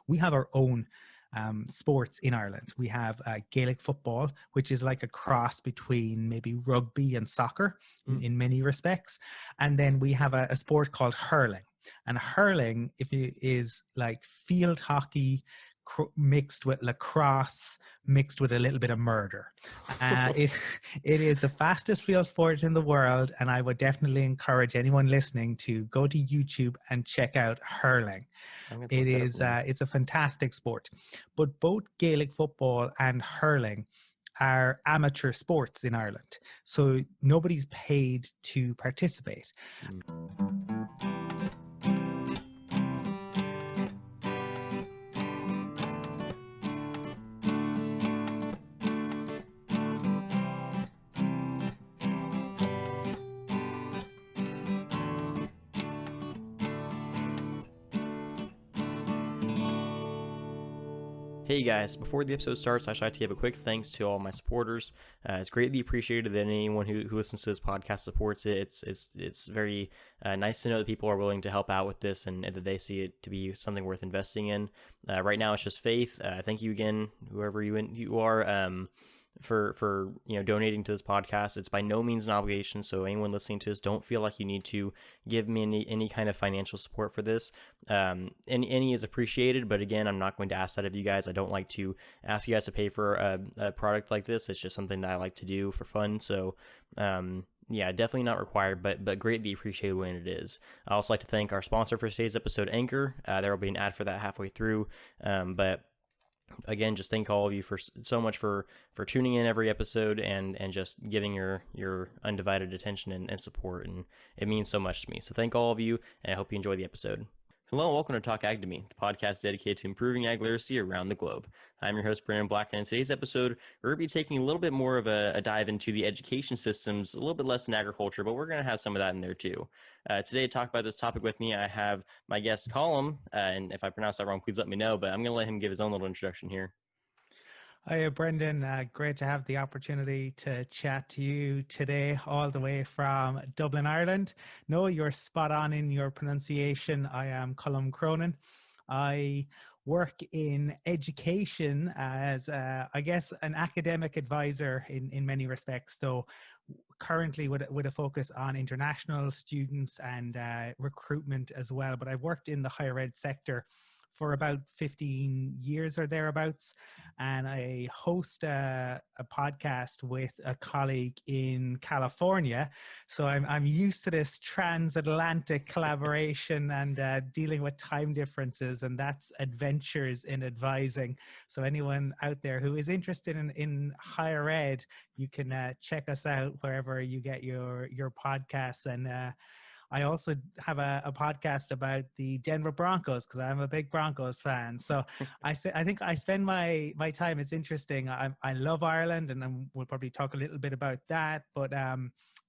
we have our own sports in Ireland. We have Gaelic football, which is like a cross between maybe rugby and soccer in many respects. And then we have a sport called hurling. And hurling, is like field hockey mixed with lacrosse, mixed with a little bit of murder. It is the fastest field sport in the world, and I would definitely encourage anyone listening to go to YouTube and check out hurling. It's a fantastic sport. But both Gaelic football and hurling are amateur sports in Ireland, so nobody's paid to participate. Hey guys, before the episode starts, I'd like to give a quick thanks to all my supporters. It's greatly appreciated that anyone who listens to this podcast supports it. It's very nice to know that people are willing to help out with this and that they see it to be something worth investing in. Right now, it's just faith. Thank you again, whoever you are, for donating to this podcast. It's by no means an obligation, so anyone listening to this, don't feel like you need to give me any kind of financial support for this. Any is appreciated, but again, I'm not going to ask that of you guys. I don't like to ask you guys to pay for a product like this. It's just something that I like to do for fun. So yeah, definitely not required, but greatly appreciated when it is. I also like to thank our sponsor for today's episode, Anchor. There will be an ad for that halfway through, but again, just thank all of you for so much for tuning in every episode and just giving your undivided attention and support, and it means so much to me. So thank all of you, and I hope you enjoy the episode. Hello and welcome to Talk Ag to Me, the podcast dedicated to improving ag literacy around the globe. I'm your host, Brandon Black, and in today's episode, we're going to be taking a little bit more of a dive into the education systems, a little bit less in agriculture, but we're going to have some of that in there too. Today to talk about this topic with me, I have my guest, Colum, and if I pronounce that wrong, please let me know, but I'm going to let him give his own little introduction here. Hi, Brendan. Great to have the opportunity to chat to you today, all the way from Dublin, Ireland. No, you're spot on in your pronunciation. I am Colum Cronin. I work in education as, I guess, an academic advisor in many respects, though currently with a focus on international students and recruitment as well. But I've worked in the higher ed sector for about 15 years or thereabouts, and I host a podcast with a colleague in California. So I'm used to this transatlantic collaboration and dealing with time differences, and that's Adventures in Advising. So anyone out there who is interested in higher ed, you can check us out wherever you get your podcasts. And I also have a podcast about the Denver Broncos because I'm a big Broncos fan. So I think I spend my time. It's interesting. I love Ireland, and we'll probably talk a little bit about that. But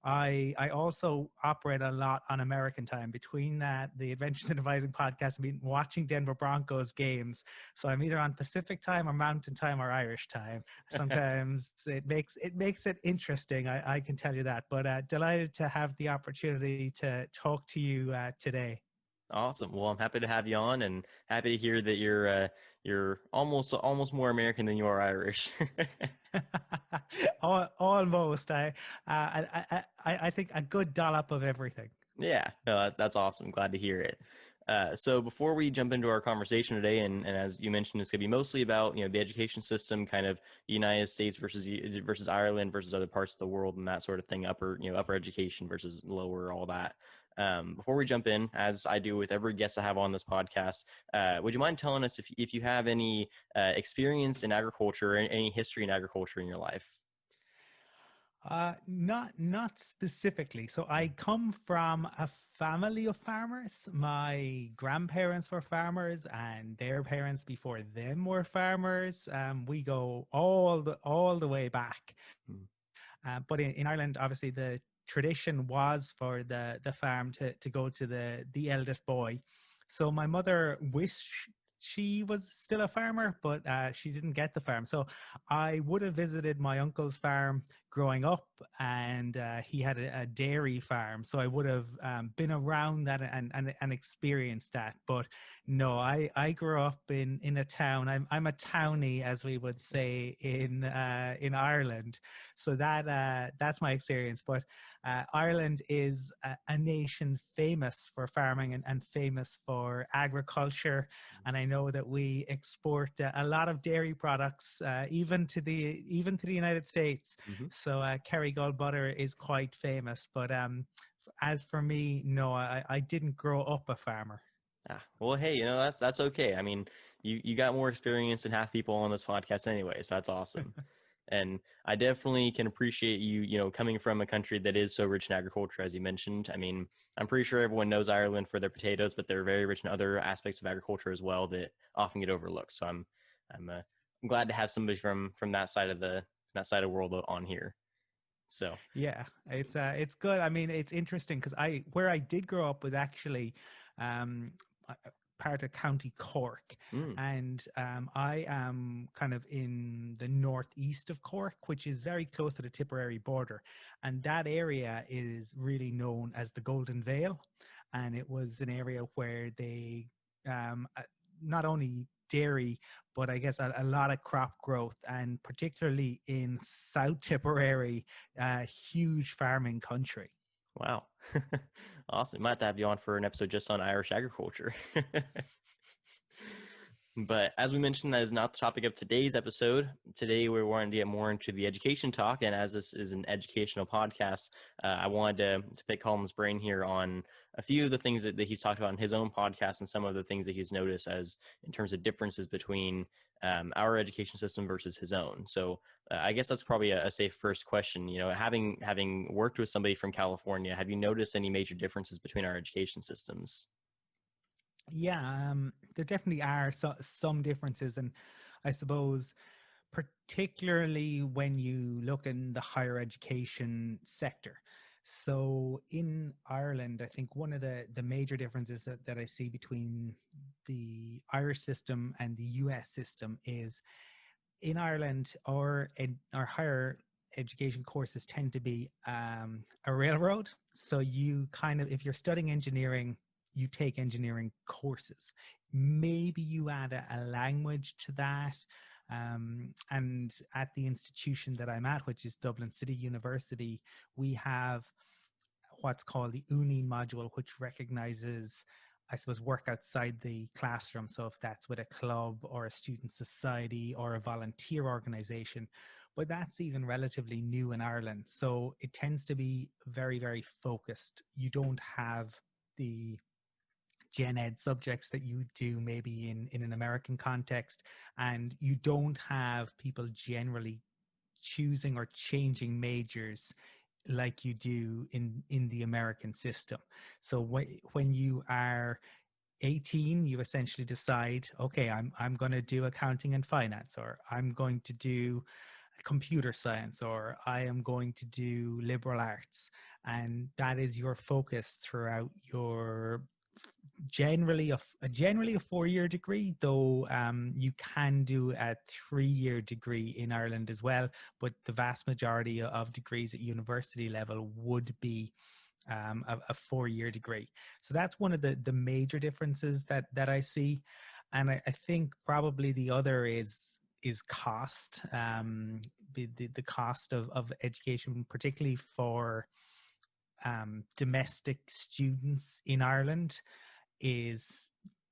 I also operate a lot on American time. Between that, the Adventures in Advising podcast, I've been watching Denver Broncos games. So I'm either on Pacific time or Mountain time or Irish time. Sometimes it makes it interesting. I can tell you that. But delighted to have the opportunity to talk to you today. Awesome. Well, I'm happy to have you on, and happy to hear that you're almost more American than you are Irish. Almost. I think a good dollop of everything. Yeah, no, that's awesome. Glad to hear it. So before we jump into our conversation today, and as you mentioned, it's going to be mostly about the education system, kind of the United States versus Ireland versus other parts of the world, and that sort of thing. Upper education versus lower, all that. Before we jump in, as I do with every guest I have on this podcast, would you mind telling us if you have any experience in agriculture or any history in agriculture in your life? Not specifically. So I come from a family of farmers. My grandparents were farmers, and their parents before them were farmers. We go all the way back. But in Ireland, obviously, the tradition was for the farm to go to the eldest boy. So my mother wished she was still a farmer, but she didn't get the farm. So I would have visited my uncle's farm growing up, and he had a dairy farm, so I would have been around that and experienced that. But no, I grew up in a town. I'm a townie, as we would say in Ireland. So that's my experience. But Ireland is a nation famous for farming and famous for agriculture, and I know that we export a lot of dairy products, even to the United States. Mm-hmm. So Kerrygold butter is quite famous. But as for me, no, I didn't grow up a farmer. Ah, well, hey, that's okay. I mean, you got more experience than half people on this podcast anyway, so that's awesome. And I definitely can appreciate you, coming from a country that is so rich in agriculture, as you mentioned. I mean, I'm pretty sure everyone knows Ireland for their potatoes, but they're very rich in other aspects of agriculture as well that often get overlooked. So I'm glad to have somebody from that side of the world on here. So Yeah, it's good. I mean, it's interesting because where I did grow up was actually um, part of County Cork, mm, and I am kind of in the northeast of Cork, which is very close to the Tipperary border, and that area is really known as the Golden Vale, and it was an area where they not only dairy, but I guess a lot of crop growth, and particularly in South Tipperary, huge farming country. wow, awesome. Might have to have you on for an episode just on Irish agriculture. But as we mentioned, that is not the topic of today's episode. Today, we're wanting to get more into the education talk. And as this is an educational podcast, I wanted to pick Colum's brain here on a few of the things that he's talked about in his own podcast and some of the things that he's noticed as in terms of differences between our education system versus his own. So I guess that's probably a safe first question. Having worked with somebody from California, have you noticed any major differences between our education systems? Yeah, there definitely are some differences, and I suppose particularly when you look in the higher education sector. So in Ireland, I think one of the major differences that I see between the Irish system and the US system is in Ireland, our higher education courses tend to be a railroad. So you kind of, if you're studying engineering, you take engineering courses. Maybe you add a language to that. And at the institution that I'm at, which is Dublin City University, we have what's called the Uni module, which recognizes, I suppose, work outside the classroom. So if that's with a club or a student society or a volunteer organization, but that's even relatively new in Ireland. So it tends to be very, very focused. You don't have the gen ed subjects that you do maybe in an American context, and you don't have people generally choosing or changing majors like you do in the American system. So when you are 18, you essentially decide, okay, I'm going to do accounting and finance, or I'm going to do computer science, or I am going to do liberal arts, and that is your focus throughout your generally a 4-year degree, though you can do a 3-year degree in Ireland as well, but the vast majority of degrees at university level would be a 4-year degree. So that's one of the major differences that I see. And I think probably the other is cost. The cost of education, particularly for domestic students in Ireland, is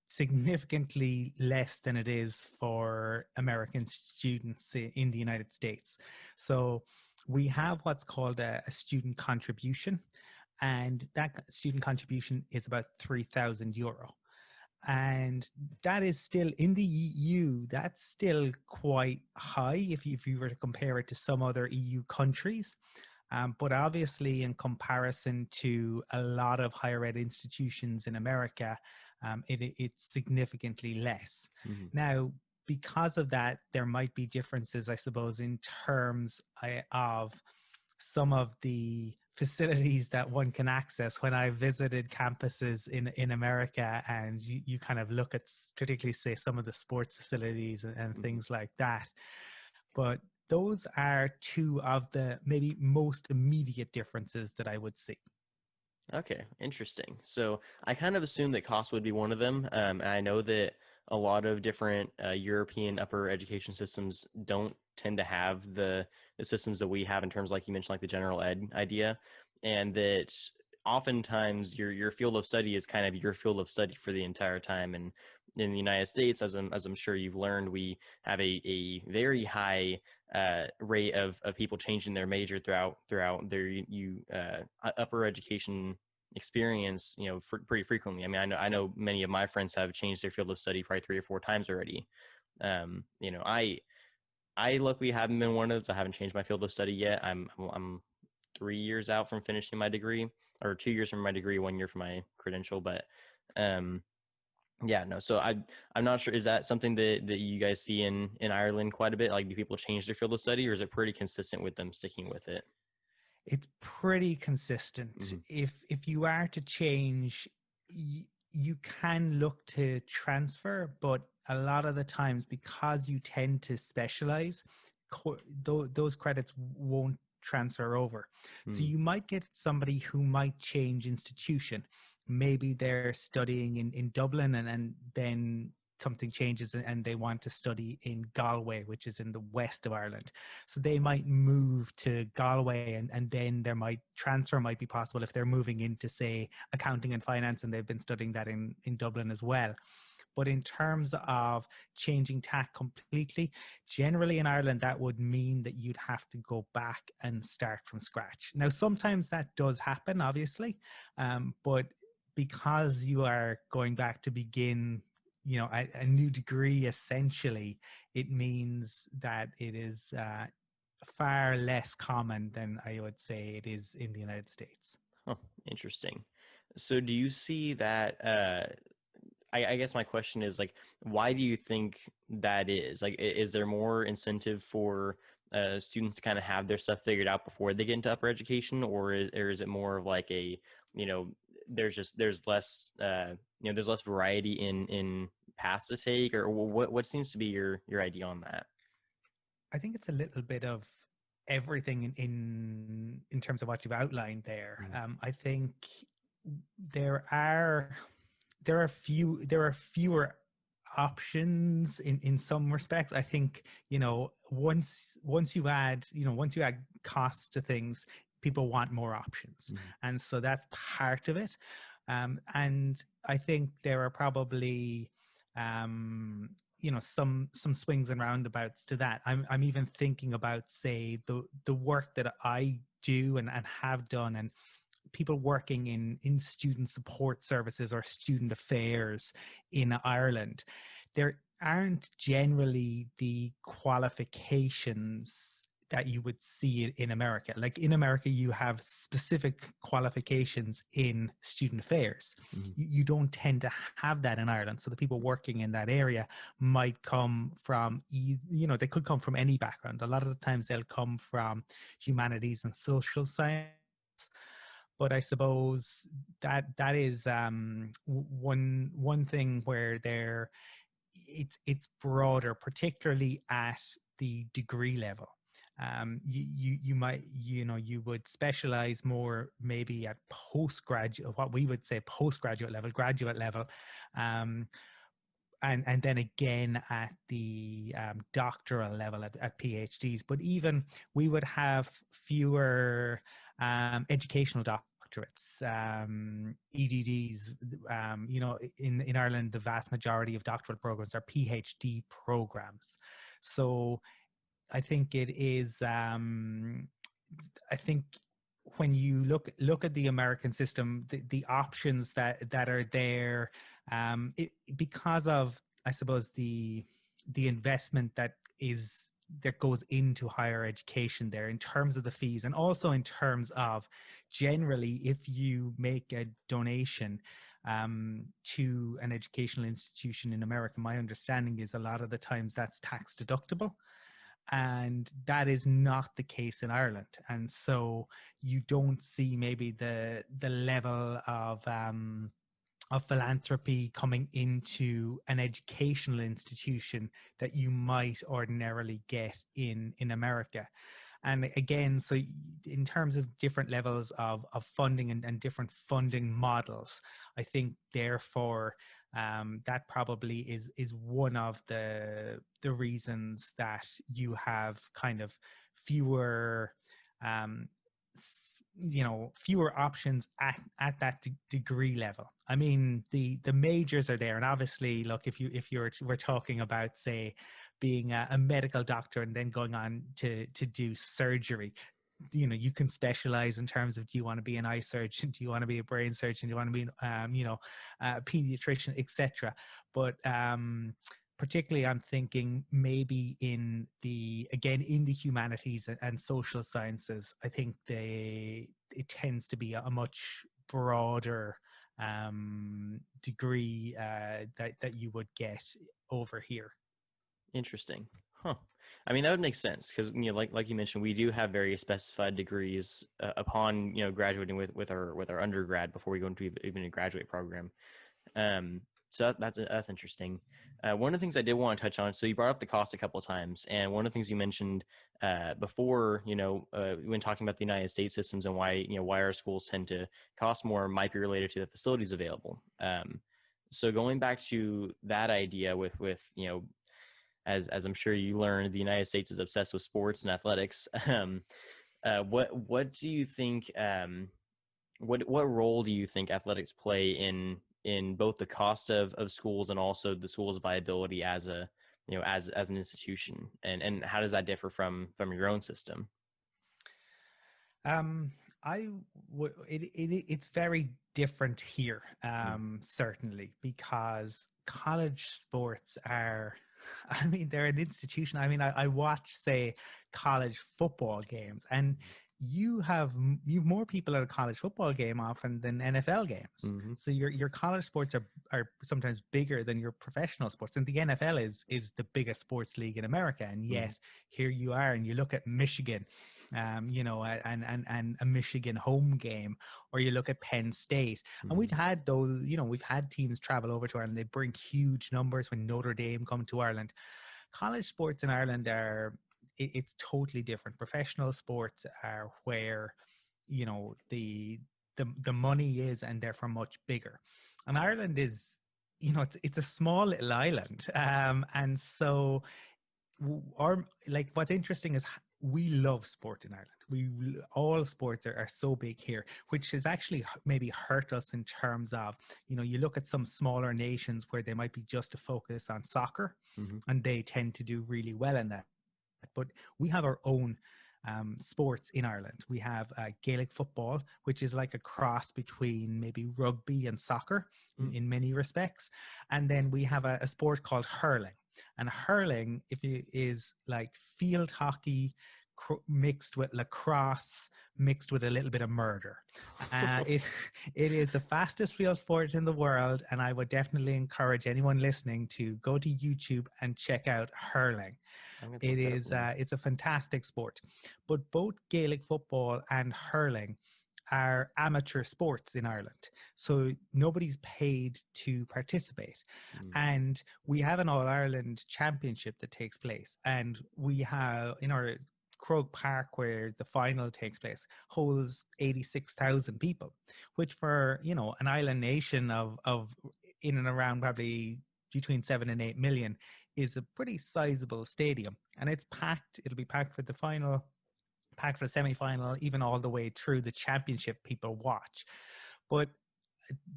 significantly less than it is for American students in the United States. So we have what's called a student contribution, and that student contribution is about €3,000. And that is still in the EU, that's still quite high if you were to compare it to some other EU countries. But obviously, in comparison to a lot of higher ed institutions in America, it's significantly less. Mm-hmm. Now, because of that, there might be differences, I suppose, in terms of some of the facilities that one can access. When I visited campuses in America, and you kind of look at particularly, say, some of the sports facilities and things like that. But those are two of the maybe most immediate differences that I would see. Okay, interesting. So I kind of assumed that cost would be one of them. And I know that a lot of different European upper education systems don't tend to have the systems that we have in terms, like you mentioned, like the general ed idea, and that oftentimes your field of study is kind of your field of study for the entire time. And in the United States, as I'm sure you've learned, we have a very high rate of people changing their major throughout their upper education experience, pretty frequently. I mean, I know many of my friends have changed their field of study probably 3 or 4 times already. um you know i I luckily haven't been one of those. I haven't changed my field of study yet. I'm 3 years out from finishing my degree, or 2 years from my degree, 1 year from my credential. But um yeah, no, so I'm not sure, is that something that you guys see in Ireland quite a bit? Like, do people change their field of study, or is it pretty consistent with them sticking with it? It's pretty consistent. Mm-hmm. If you are to change, you can look to transfer, but a lot of the times, because you tend to specialize, those credits won't transfer over. So Mm-hmm. you might get somebody who might change institution. Maybe they're studying in Dublin, and then something changes and they want to study in Galway, which is in the west of Ireland. So they might move to Galway, and then there might transfer might be possible if they're moving into, say, accounting and finance, and they've been studying that in Dublin as well. But in terms of changing tack completely, generally in Ireland, that would mean that you'd have to go back and start from scratch. Now, sometimes that does happen, obviously, but because you are going back to begin, a new degree, essentially, it means that it is far less common than I would say it is in the United States. Huh, interesting. So do you see that I guess my question is, like, why do you think that is? Like, is there more incentive for students to kind of have their stuff figured out before they get into upper education, or is it more of like a, you know, there's less there's less variety in paths to take, or what seems to be your idea on that? I think it's a little bit of everything in terms of what you've outlined there. Mhm. I think there are there are fewer options in some respects. I think, once you add, once you add costs to things, people want more options, Mhm. and so that's part of it. And I think there are probably some swings and roundabouts to that. I'm even thinking about, say, the work that I do and have done, and people working in student support services or student affairs in Ireland. There aren't generally the qualifications that you would see in America. Like in America, you have specific qualifications in student affairs. Mhm. You don't tend to have that in Ireland. So the people working in that area might come from, they could come from any background. A lot of the times they'll come from humanities and social science. But I suppose that is one thing where it's broader, particularly at the degree level. You might, you would specialize more maybe at postgraduate, what we would say postgraduate level, graduate level, um, and then again at the doctoral level at PhDs. But even we would have fewer educational doctorates, EDDs. In Ireland, the vast majority of doctoral programs are PhD programs. So I think it is. I think when you look at the American system, the options that are there, because of, I suppose, the investment that goes into higher education there in terms of the fees, and also in terms of generally, if you make a donation to an educational institution in America, my understanding is a lot of the times that's tax deductible, and that is not the case in Ireland. And so you don't see maybe the level of philanthropy coming into an educational institution that you might ordinarily get in America. And again, so in terms of different levels of funding and different funding models, I think therefore that probably is one of the reasons that you have kind of fewer um, fewer options at that degree level. I mean, the majors are there, and obviously, look, we're talking about, say, being a medical doctor and then going on to do surgery, you can specialize in terms of, do you want to be an eye surgeon, do you want to be a brain surgeon, do you want to be a pediatrician, etc. But particularly I'm thinking maybe in the humanities and social sciences, I think it tends to be a much broader degree that you would get over here. Interesting. Huh. I mean, that would make sense because, like you mentioned, we do have very specified degrees upon, graduating with our undergrad before we go into even a graduate program. So that's interesting. One of the things I did want to touch on, so you brought up the cost a couple of times, and one of the things you mentioned before, when talking about the United States systems and why our schools tend to cost more, might be related to the facilities available. So going back to that idea with as I'm sure you learned, the United States is obsessed with sports and athletics. What do you think? What role do you think athletics play in both the cost of schools and also the school's viability as a as an institution, and how does that differ from your own system? It's very different here, certainly, because college sports are, I mean, they're an institution. I mean, I watch, say, college football games, and you have more people at a college football game often than NFL games. Mm-hmm. So your college sports are sometimes bigger than your professional sports. And the NFL is the biggest sports league in America. And yet here you are, and you look at Michigan, and a Michigan home game, or you look at Penn State. And we've had those, we've had teams travel over to Ireland. They bring huge numbers when Notre Dame come to Ireland. College sports in Ireland it's totally different. Professional sports are where, the money is, and therefore much bigger. And Ireland is, it's a small little island. And so what's interesting is we love sport in Ireland. All sports are so big here, which has actually maybe hurt us in terms of, you look at some smaller nations where they might be just a focus on soccer, and they tend to do really well in that. But we have our own sports in Ireland. We have Gaelic football, which is like a cross between maybe rugby and soccer in many respects. And then we have a sport called hurling. And hurling, is like field hockey mixed with lacrosse, mixed with a little bit of murder. It is the fastest field sport in the world, and I would definitely encourage anyone listening to go to YouTube and check out hurling. It is it's a fantastic sport. But both Gaelic football and hurling are amateur sports in Ireland, so nobody's paid to participate. And we have an All-Ireland championship that takes place, and we have in our Croke Park, where the final takes place, holds 86,000 people, which for an island nation of in and around probably between 7 and 8 million is a pretty sizable stadium. And it's packed. It'll be packed for the final, packed for the semi-final, even all the way through the championship. People watch. But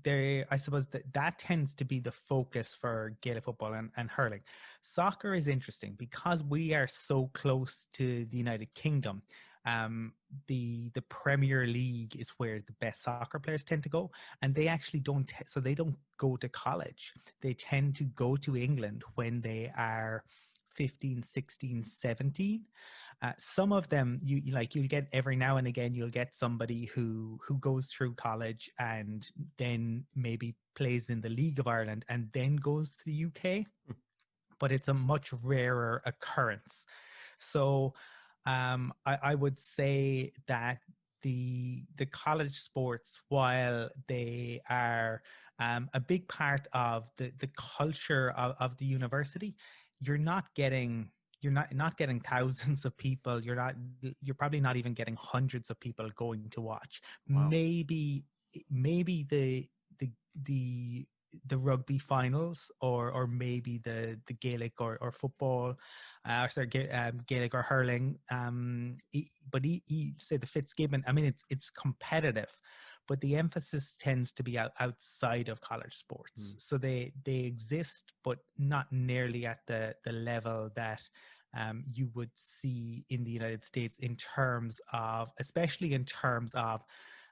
I suppose that tends to be the focus for Gaelic football and hurling. Soccer is interesting because we are so close to the United Kingdom. The Premier League is where the best soccer players tend to go, and they actually don't go to college. They tend to go to England when they are 15, 16, 17. Some of them you'll get every now and again, you'll get somebody who goes through college and then maybe plays in the League of Ireland and then goes to the UK, but it's a much rarer occurrence. So I would say that the college sports, while they are a big part of the culture of the university. You're not getting you're not getting thousands of people. You're probably not even getting hundreds of people going to watch. Wow. Maybe the the the rugby finals, or maybe the Gaelic or football, or sorry, Gaelic or hurling. But say the Fitzgibbon. I mean, it's competitive, but the emphasis tends to be outside of college sports. Mm. So they exist, but not nearly at the level that you would see in the United States, in terms of, especially in terms of,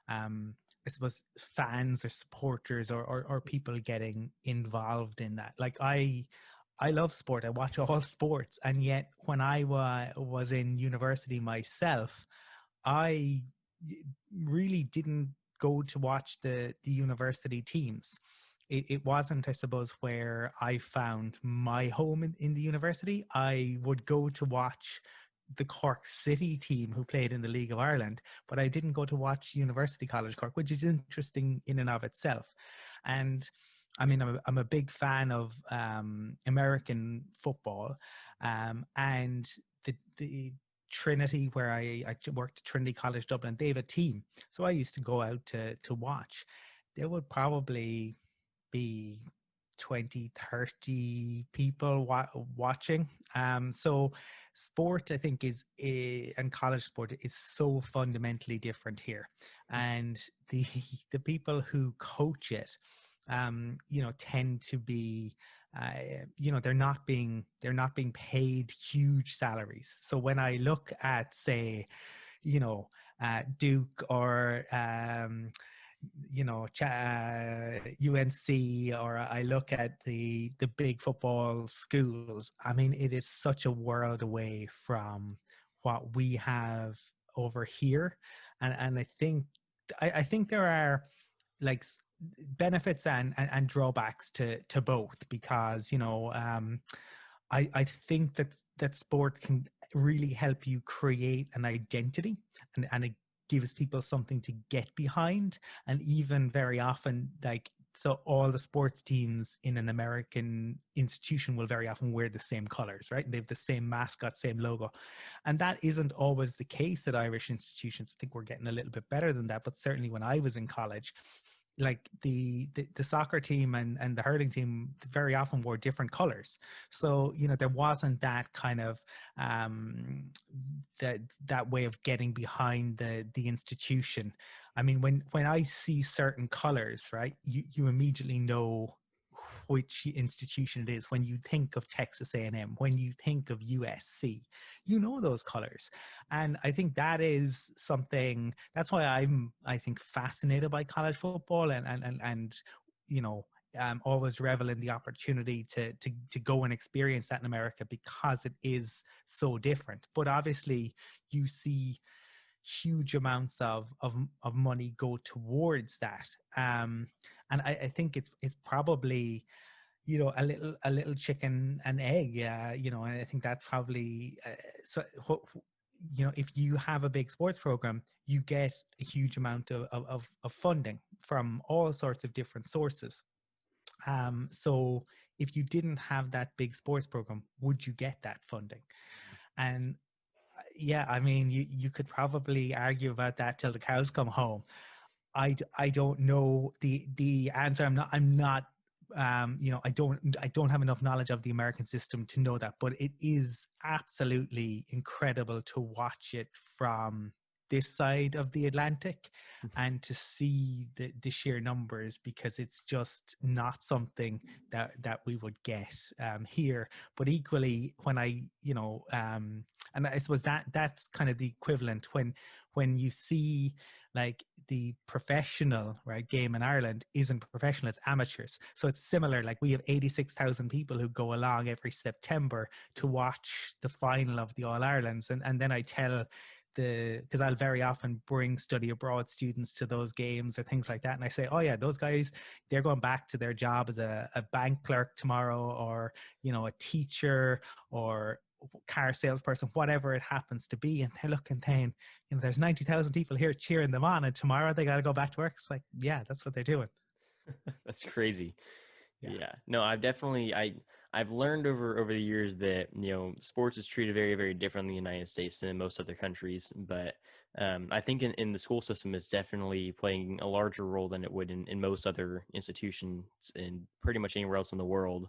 I suppose, fans or supporters, or people getting involved in that. Like I love sport. I watch all sports, and yet when I was in university myself, I really didn't go to watch the university teams. It wasn't, I suppose, where I found my home in the university. I would go to watch the Cork City team who played in the League of Ireland, but I didn't go to watch University College Cork, which is interesting in and of itself. And I mean, I'm a big fan of American football, and the Trinity, where I worked at Trinity College Dublin, they have a team. So I used to go out to watch. There would probably be 20, 30 people watching. So sport, I think, and college sport is so fundamentally different here. And the people who coach it, tend to be, they're not being paid huge salaries. So when I look at, say, Duke, or UNC, or I look at the big football schools, I mean, it is such a world away from what we have over here. And I think there are, like, benefits and drawbacks to both, because I think that sport can really help you create an identity, and it gives people something to get behind. And even very often, like, so all the sports teams in an American institution will very often wear the same colors, right? They have the same mascot, same logo. And that isn't always the case at Irish institutions. I think we're getting a little bit better than that. But certainly when I was in college, like the soccer team and the hurling team very often wore different colors. So there wasn't that kind of that way of getting behind the institution. I mean, when I see certain colors, right, you immediately know which institution it is. When you think of Texas A&M, when you think of USC, those colors. And I think that is something, that's why I think, fascinated by college football, and always revel in the opportunity to go and experience that in America, because it is so different. But obviously you see huge amounts of money go towards that. And I think it's probably, a little chicken and egg. And I think that's probably, if you have a big sports program, you get a huge amount of funding from all sorts of different sources. So if you didn't have that big sports program, would you get that funding? And yeah, I mean, you could probably argue about that till the cows come home. I don't know the answer. I'm not I don't have enough knowledge of the American system to know that, but it is absolutely incredible to watch it from this side of the Atlantic, and to see the sheer numbers, because it's just not something that we would get here. But equally, when and I suppose that's kind of the equivalent when you see, like, the professional, right, game in Ireland isn't professional, it's amateurs. So it's similar. Like, we have 86,000 people who go along every September to watch the final of the All-Irelands. And then I tell because I'll very often bring study abroad students to those games or things like that. And I say, oh yeah, those guys, they're going back to their job as a bank clerk tomorrow, or, a teacher, or car salesperson, whatever it happens to be. And they're looking, saying, there's 90,000 people here cheering them on, and tomorrow they got to go back to work. It's like, yeah, that's what they're doing. That's crazy. Yeah. Yeah. No, I've learned over the years that, sports is treated very, very differently in the United States than in most other countries. But I think in the school system is definitely playing a larger role than it would in most other institutions in pretty much anywhere else in the world.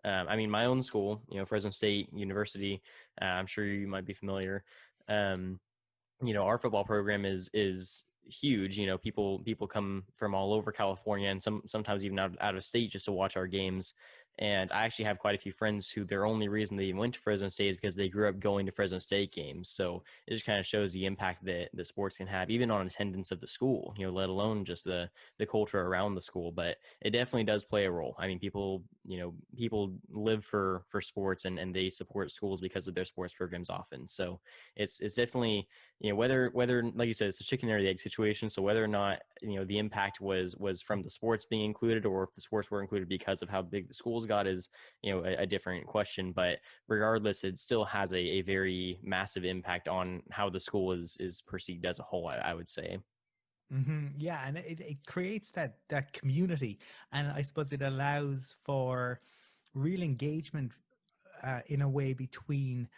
I mean, my own school, Fresno State University, I'm sure you might be familiar. Um, our football program is huge. People come from all over California and sometimes even out of state just to watch our games. And I actually have quite a few friends who their only reason they even went to Fresno State is because they grew up going to Fresno State games. So it just kind of shows the impact that the sports can have, even on attendance of the school, let alone just the culture around the school. But it definitely does play a role. I mean, people live for sports, and they support schools because of their sports programs often. So it's definitely, whether like you said, it's a chicken or the egg situation. So whether or not the impact was from the sports being included, or if the sports were included because of how big the schools got, is a different question. But regardless, it still has a very massive impact on how the school is perceived as a whole, I would say. Yeah, and it creates that community, and I suppose it allows for real engagement in a way between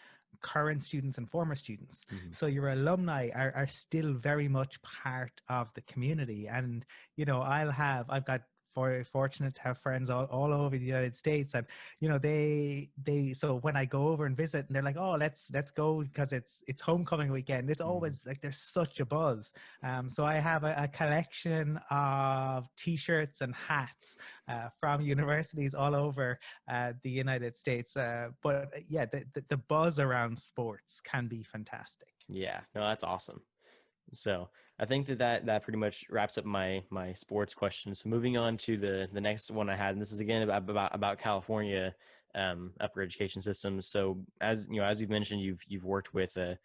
current students and former students. Mm-hmm. So your alumni are still very much part of the community. And, I've got very fortunate to have friends all over the United States. And, so when I go over and visit and they're like, oh, let's go because it's homecoming weekend. It's Mm-hmm. always like, there's such a buzz. So I have a collection of t-shirts and hats from universities all over the United States. But yeah, the buzz around sports can be fantastic. Yeah, no, that's awesome. So I think that pretty much wraps up my sports questions. So moving on to the next one I had, and this is again about California upper education systems. So as we've mentioned, you've worked with a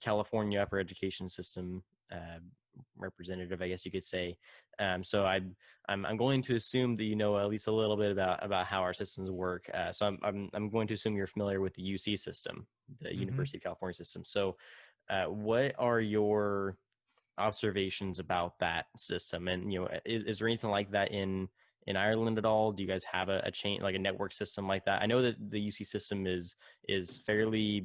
California upper education system representative, I guess you could say. So I'm going to assume that you know at least a little bit about how our systems work. So I'm going to assume you're familiar with the UC system, the Mm-hmm. University of California system. So what are your observations about that system? And is there anything like that in Ireland at all? Do you guys have a chain, like a network system like that? I know that the UC system is fairly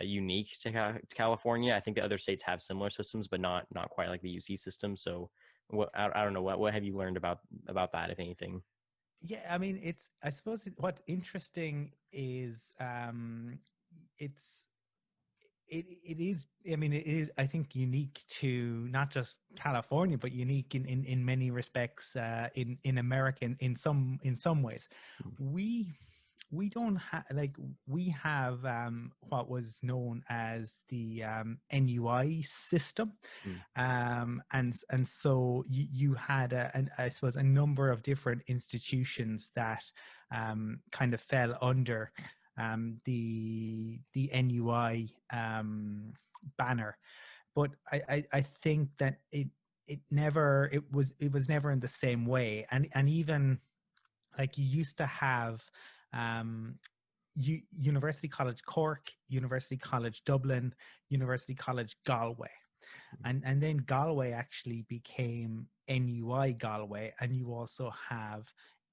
unique to California. I think the other states have similar systems, but not quite like the UC system. So I don't know, what have you learned about that, if anything? Yeah, I mean, I suppose what's interesting is it's it is, I mean, it is, I think, unique to not just California but unique in many respects in America in some ways. We don't have, like, we have what was known as the NUI system. Mm, And so you had I suppose a number of different institutions that kind of fell under the NUI banner. But I think that it was never in the same way. And even like, you used to have um, University College Cork, University College Dublin, University College Galway. And then Galway actually became NUI Galway, and you also have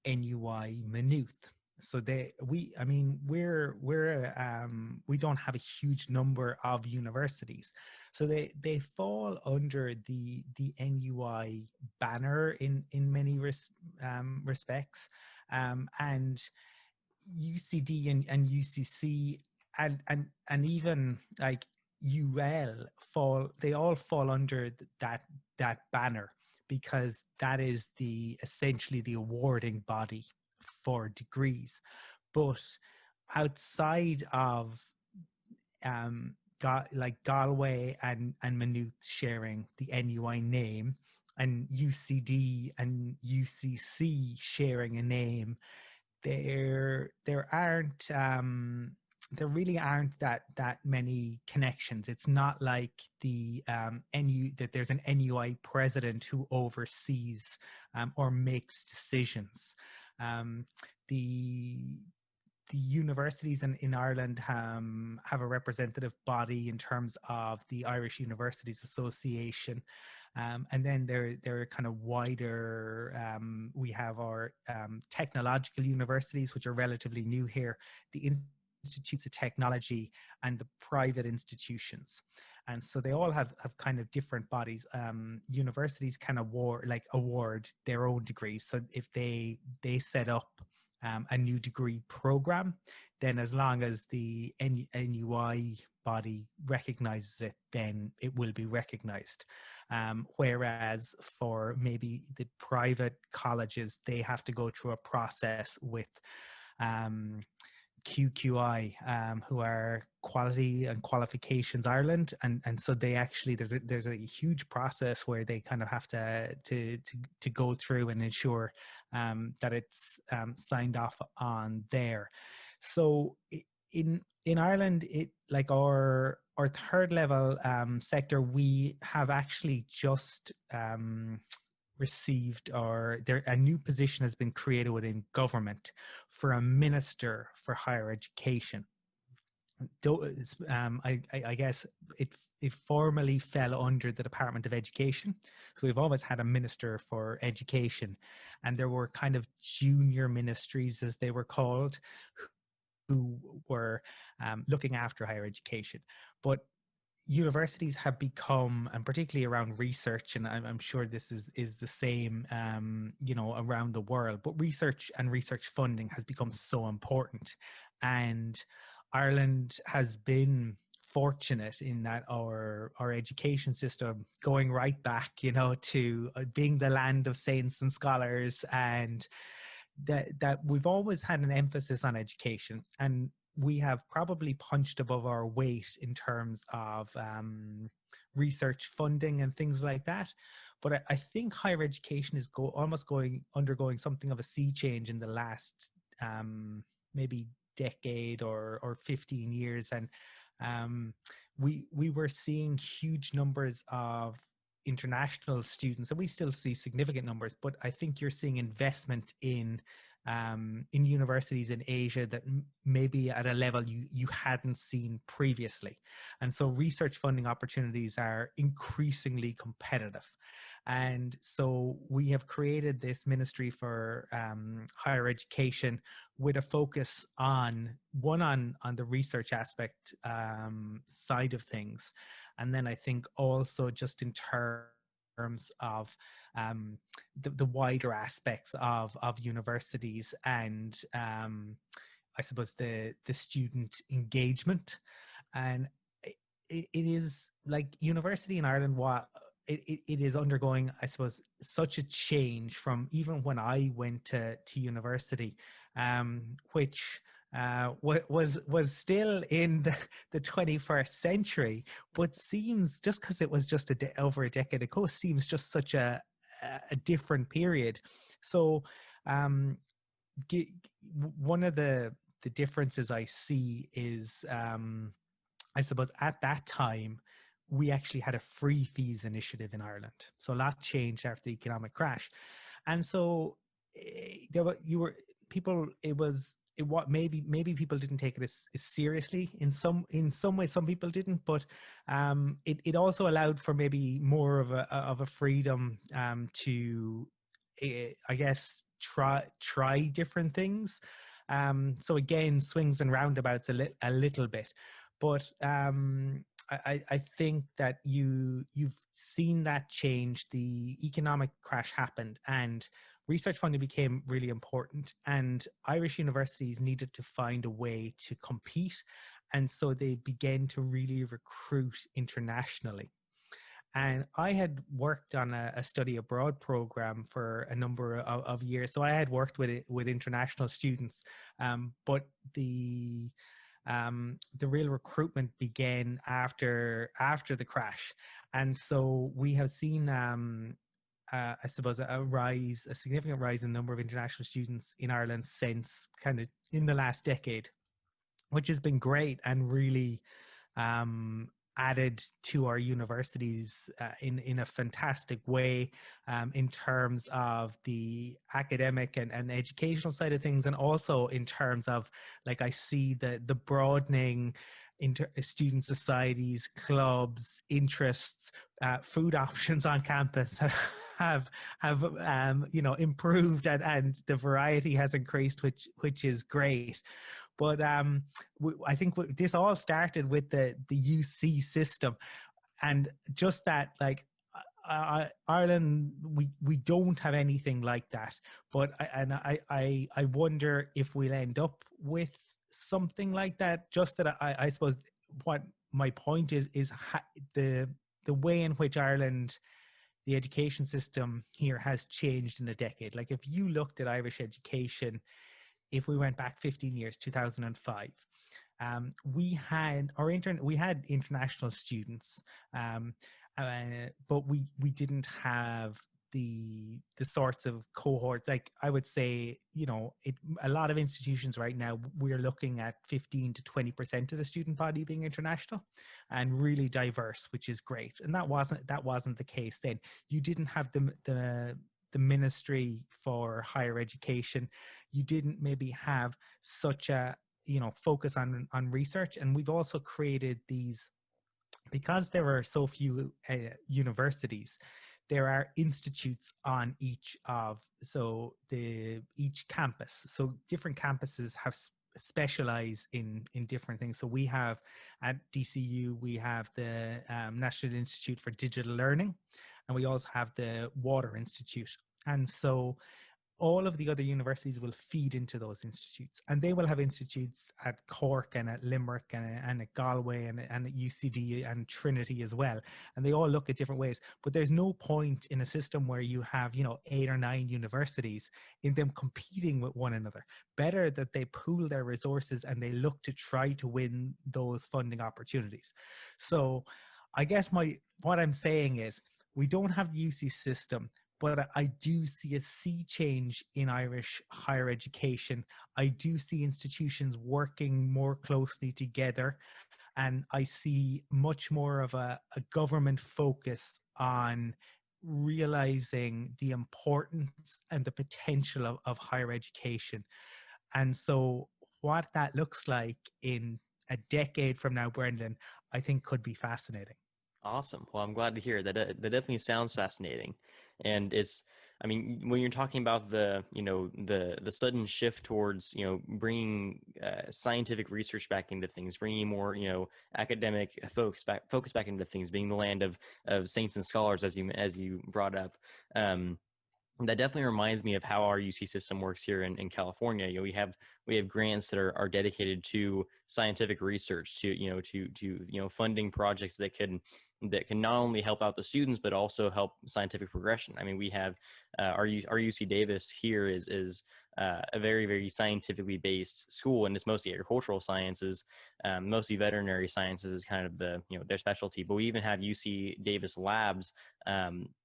NUI Maynooth. So I mean, we don't have a huge number of universities, so they fall under the NUI banner in many respects. And UCD and UCC and even like UL they all fall under that banner, because that is essentially the awarding body for degrees. But outside of like Galway and Maynooth sharing the NUI name, and UCD and UCC sharing a name, there aren't there really aren't that many connections. It's not like that there's an NUI president who oversees or makes decisions. Um, the the universities in Ireland have a representative body in terms of the Irish Universities Association. And then there are kind of wider, we have our technological universities, which are relatively new here, the institutes of technology, and the private institutions. And so they all have kind of different bodies. Universities can award their own degrees. So if they set up a new degree program, then as long as the NUI body recognizes it, then it will be recognized. Whereas for maybe the private colleges, they have to go through a process with QQI, who are Quality and Qualifications Ireland, and so they actually there's a huge process where they kind of have to go through and ensure that it's signed off on there. So in Ireland, it like our third level sector, we have actually just received, or there a new position has been created within government for a minister for higher education. I guess it formally fell under the Department of Education. So we've always had a minister for education, and there were kind of junior ministries, as they were called, who were looking after higher education. But universities have become, and particularly around research, and I'm sure this is the same, around the world, but research and research funding has become so important. And Ireland has been fortunate in that our education system, going right back, to being the land of saints and scholars, and that we've always had an emphasis on education, and we have probably punched above our weight in terms of research funding and things like that. But I think higher education is undergoing something of a sea change in the last maybe decade or 15 years. And we were seeing huge numbers of international students, and we still see significant numbers, but I think you're seeing investment in universities in Asia that maybe at a level you hadn't seen previously. And so research funding opportunities are increasingly competitive. And so we have created this ministry for higher education with a focus on the research aspect side of things. And then I think also just in terms of the wider aspects of universities, and I suppose the student engagement. And it is like university in Ireland, it is undergoing, I suppose, such a change from even when I went to university, which was still in the 21st century, but seems, just because it was just over a decade ago, seems just such a different period. So one of the differences I see is, I suppose at that time, we actually had a free fees initiative in Ireland. So a lot changed after the economic crash. And so maybe people didn't take it as seriously. In some ways, some people didn't, but it also allowed for maybe more of a freedom to, I guess, try different things. So again, swings and roundabouts a little bit, but I think that you've seen that change. The economic crash happened, and research funding became really important, and Irish universities needed to find a way to compete, and so they began to really recruit internationally. And I had worked on a study abroad program for a number of years, so I had worked with international students, but the real recruitment began after the crash. And so we have seen, I suppose, a significant rise in the number of international students in Ireland since kind of in the last decade, which has been great and really added to our universities in a fantastic way, in terms of the academic and educational side of things, and also in terms of, like, I see the broadening student societies, clubs, interests, food options on campus have improved, and the variety has increased, which is great. But I think this all started with the UC system, and just that, like, Ireland, we don't have anything like that. But I wonder if we'll end up with something like that. Just that I suppose what my point is the way in which Ireland, the education system here, has changed in a decade. Like, if you looked at Irish education, if we went back 15 years, 2005, we had international students, but we didn't have the sorts of cohorts. Like, I would say, a lot of institutions right now, we're looking at 15 to 20% of the student body being international and really diverse, which is great. And that wasn't the case then. You didn't have the Ministry for Higher Education. You didn't maybe have such a focus on research. And we've also created these, because there are so few universities, there are institutes on each campus. So different campuses have specialize in different things. So we have at DCU, we have the National Institute for Digital Learning, and we also have the Water Institute. And so all of the other universities will feed into those institutes, and they will have institutes at Cork and at Limerick and at Galway and at UCD and Trinity as well. And they all look at different ways, but there's no point in a system where you have, 8 or 9 universities in them competing with one another. Better that they pool their resources and they look to try to win those funding opportunities. So I guess what I'm saying is, we don't have the UC system, but I do see a sea change in Irish higher education. I do see institutions working more closely together, and I see much more of a government focus on realizing the importance and the potential of higher education. And so what that looks like in a decade from now, Brendan, I think could be fascinating. Awesome. Well, I'm glad to hear that. That definitely sounds fascinating, and when you're talking about the sudden shift towards bringing scientific research back into things, bringing more academic focus back into things, being the land of saints and scholars, as you brought up. That definitely reminds me of how our UC system works here in California. We have grants that are dedicated to scientific research, to funding projects that can not only help out the students but also help scientific progression. I mean, we have our UC Davis here is a very, very scientifically based school, and it's mostly agricultural sciences, mostly veterinary sciences is kind of their specialty. But we even have UC Davis labs,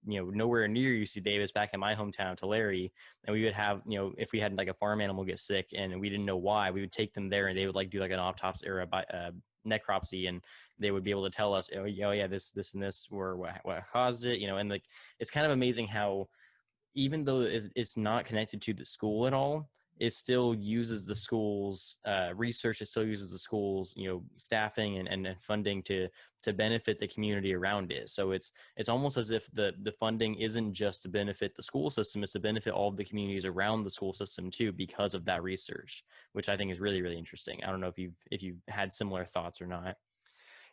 nowhere near UC Davis, back in my hometown of Tulare. And we would have, if we had like a farm animal get sick and we didn't know why, we would take them there and they would do like an autopsy or a necropsy, and they would be able to tell us, yeah, this and this were what caused it, and like, it's kind of amazing how, even though it's not connected to the school at all, it still uses the school's research. It still uses the school's staffing and funding to benefit the community around it. So it's almost as if the funding isn't just to benefit the school system; it's to benefit all of the communities around the school system too, because of that research, which I think is really, really interesting. I don't know if you've had similar thoughts or not.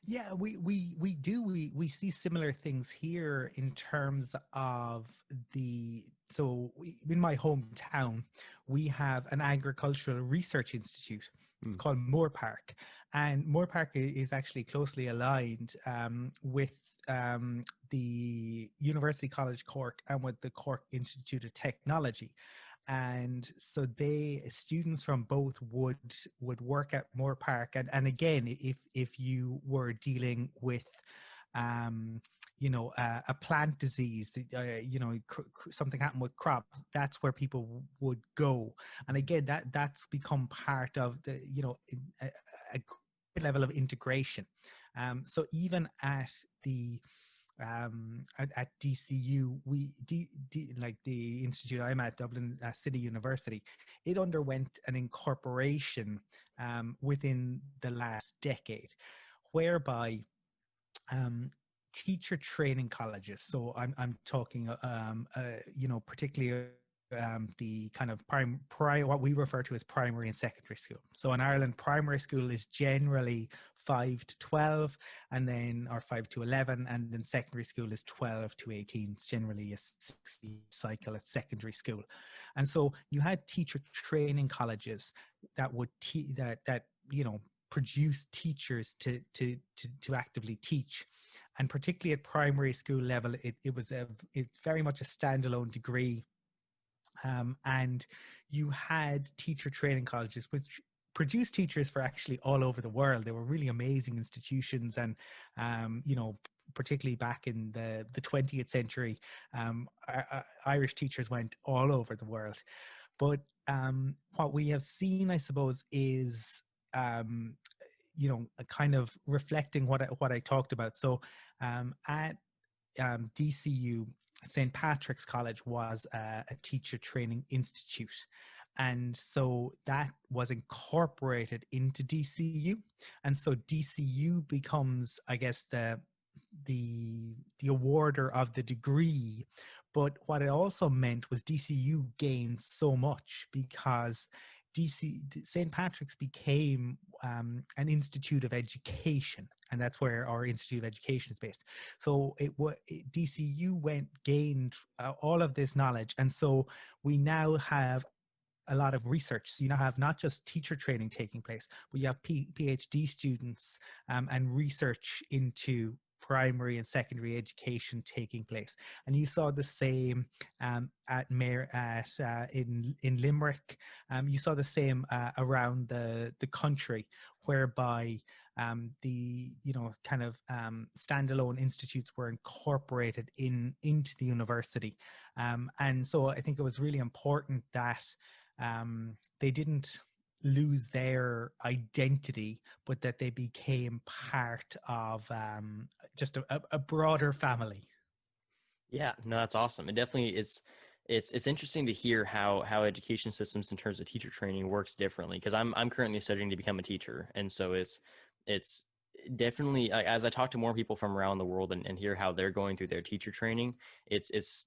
Yeah, we do. We see similar things here in terms of in my hometown, we have an agricultural research institute. It's called Moore Park, and Moore Park is actually closely aligned with the University College Cork and with the Cork Institute of Technology. And so students from both would work at Moore Park, and again, if you were dealing with a plant disease, something happened with crops, that's where people would go. And again, that's become part of the a level of integration. So even at the at DCU, like the institute I'm at, Dublin City University, it underwent an incorporation within the last decade, whereby um, teacher training colleges. So I'm talking, particularly the kind of what we refer to as primary and secondary school. So in Ireland, primary school is generally 5 to 12, and then or 5 to 11, and then secondary school is 12 to 18. It's generally a 60 cycle at secondary school. And so you had teacher training colleges that would produce teachers to actively teach. And particularly at primary school level, it's very much a standalone degree. And you had teacher training colleges, which produced teachers for actually all over the world. They were really amazing institutions. And, particularly back in the 20th century, Irish teachers went all over the world. But what we have seen, I suppose, is kind of reflecting what I talked about. So at DCU, St. Patrick's College was a teacher training institute. And so that was incorporated into DCU. And so DCU becomes, I guess, the awarder of the degree. But what it also meant was DCU gained so much because St. Patrick's became an institute of education, and that's where our Institute of Education is based. So DCU gained all of this knowledge, and so we now have a lot of research. So you now have not just teacher training taking place, but you have PhD students and research into primary and secondary education taking place. And you saw the same in Limerick. You saw the same around the country, whereby the standalone institutes were incorporated into the university. And so I think it was really important that they didn't lose their identity, but that they became part of just a broader family. Yeah, no, that's awesome. It definitely it's interesting to hear how education systems in terms of teacher training works differently, because I'm currently studying to become a teacher, and so it's definitely, as I talk to more people from around the world and hear how they're going through their teacher training, it's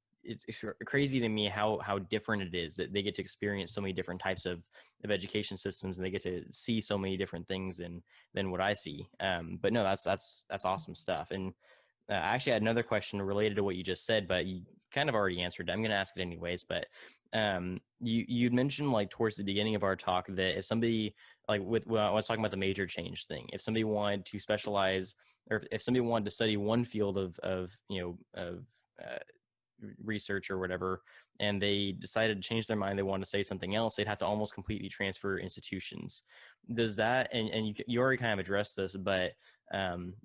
crazy to me how different it is that they get to experience so many different types of education systems, and they get to see so many different things than what I see. But no, that's awesome stuff. And I actually had another question related to what you just said, but you kind of already answered it. I'm going to ask it anyways. But you'd mentioned, like, towards the beginning of our talk, that if somebody, like, when I was talking about the major change thing, if somebody wanted to specialize, or if somebody wanted to study one field of research or whatever, and they decided to change their mind, they wanted to say something else, they'd have to almost completely transfer institutions. Does that, and you already kind of addressed this, but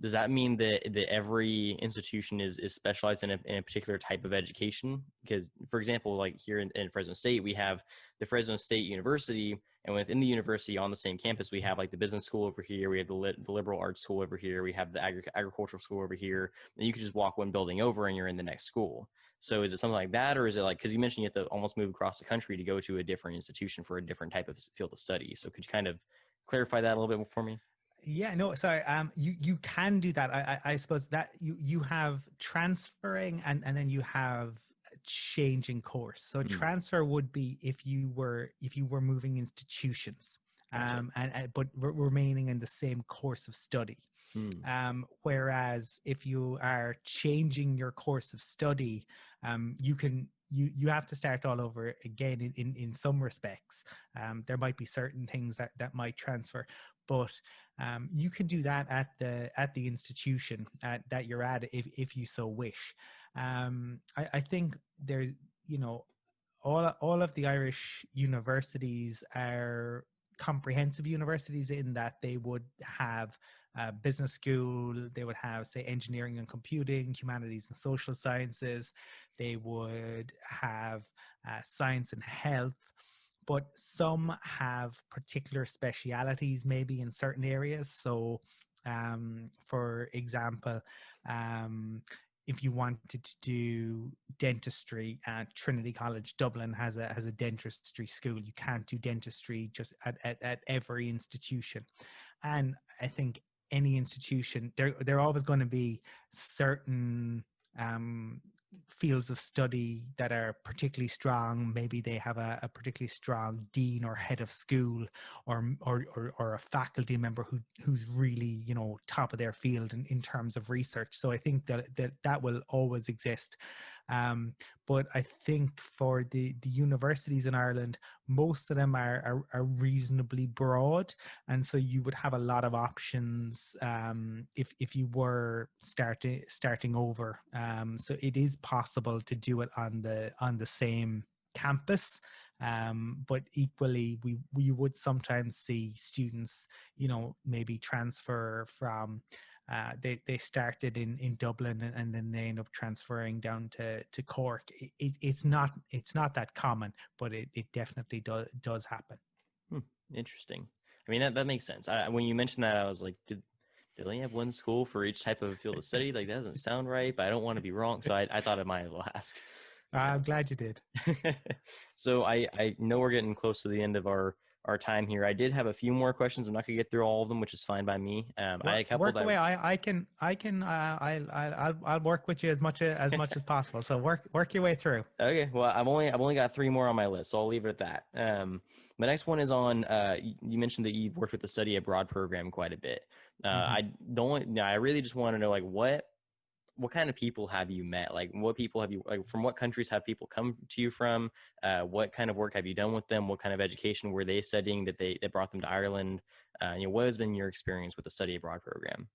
does that mean that every institution is specialized in a particular type of education? Because, for example, like here in Fresno State, we have the Fresno State University, and within the university on the same campus, we have like the business school over here, we have the liberal arts school over here, we have the agricultural school over here, and you could just walk one building over and you're in the next school. So is it something like that, or is it like, because you mentioned you have to almost move across the country to go to a different institution for a different type of field of study? So could you kind of clarify that a little bit for me? Yeah, no, sorry. You can do that. I suppose that you have transferring, and then you have changing course. So transfer would be if you were moving institutions, Gotcha. but remaining in the same course of study. Whereas if you are changing your course of study, you have to start all over again in some respects. There might be certain things that might transfer, but you can do that at the institution that you're at if you so wish. I think there's, all of the Irish universities are comprehensive universities in that they would have business school, they would have, say, engineering and computing, humanities and social sciences, they would have science and health, but some have particular specialities maybe in certain areas. So for example, if you wanted to do dentistry at Trinity College Dublin has a dentistry school. You can't do dentistry just at every institution. And I think any institution, there are always going to be certain fields of study that are particularly strong. Maybe they have a particularly strong dean or head of school, or a faculty member who's really, you know, top of their field in terms of research. So I think that will always exist. But I think for the universities in Ireland, most of them are reasonably broad, and so you would have a lot of options if you were starting over. So it is possible to do it on the same campus, but equally we would sometimes see students, you know, maybe transfer from they started in Dublin, and then they end up transferring down to Cork. It's not that common, but it definitely does happen. Interesting. I mean, that makes sense. When you mentioned that, I was like, did they only have one school for each type of field of study? Like, that doesn't sound right, but I don't want to be wrong, so I thought I might as well ask. I'm glad you did. So I know we're getting close to the end of our time here. I did have a few more questions. I'm not gonna get through all of them, which is fine by me. I had a couple work away. I'll work with you as much as possible. So work your way through. Okay. Well, I've only got 3 more on my list, so I'll leave it at that. My next one is on. You mentioned that you worked with the study abroad program quite a bit. I really just want to know, like, what kind of people have you met? Like, what people have you, like, from what countries have people come to you from? What kind of work have you done with them? What kind of education were they studying that brought them to Ireland? What has been your experience with the study abroad program?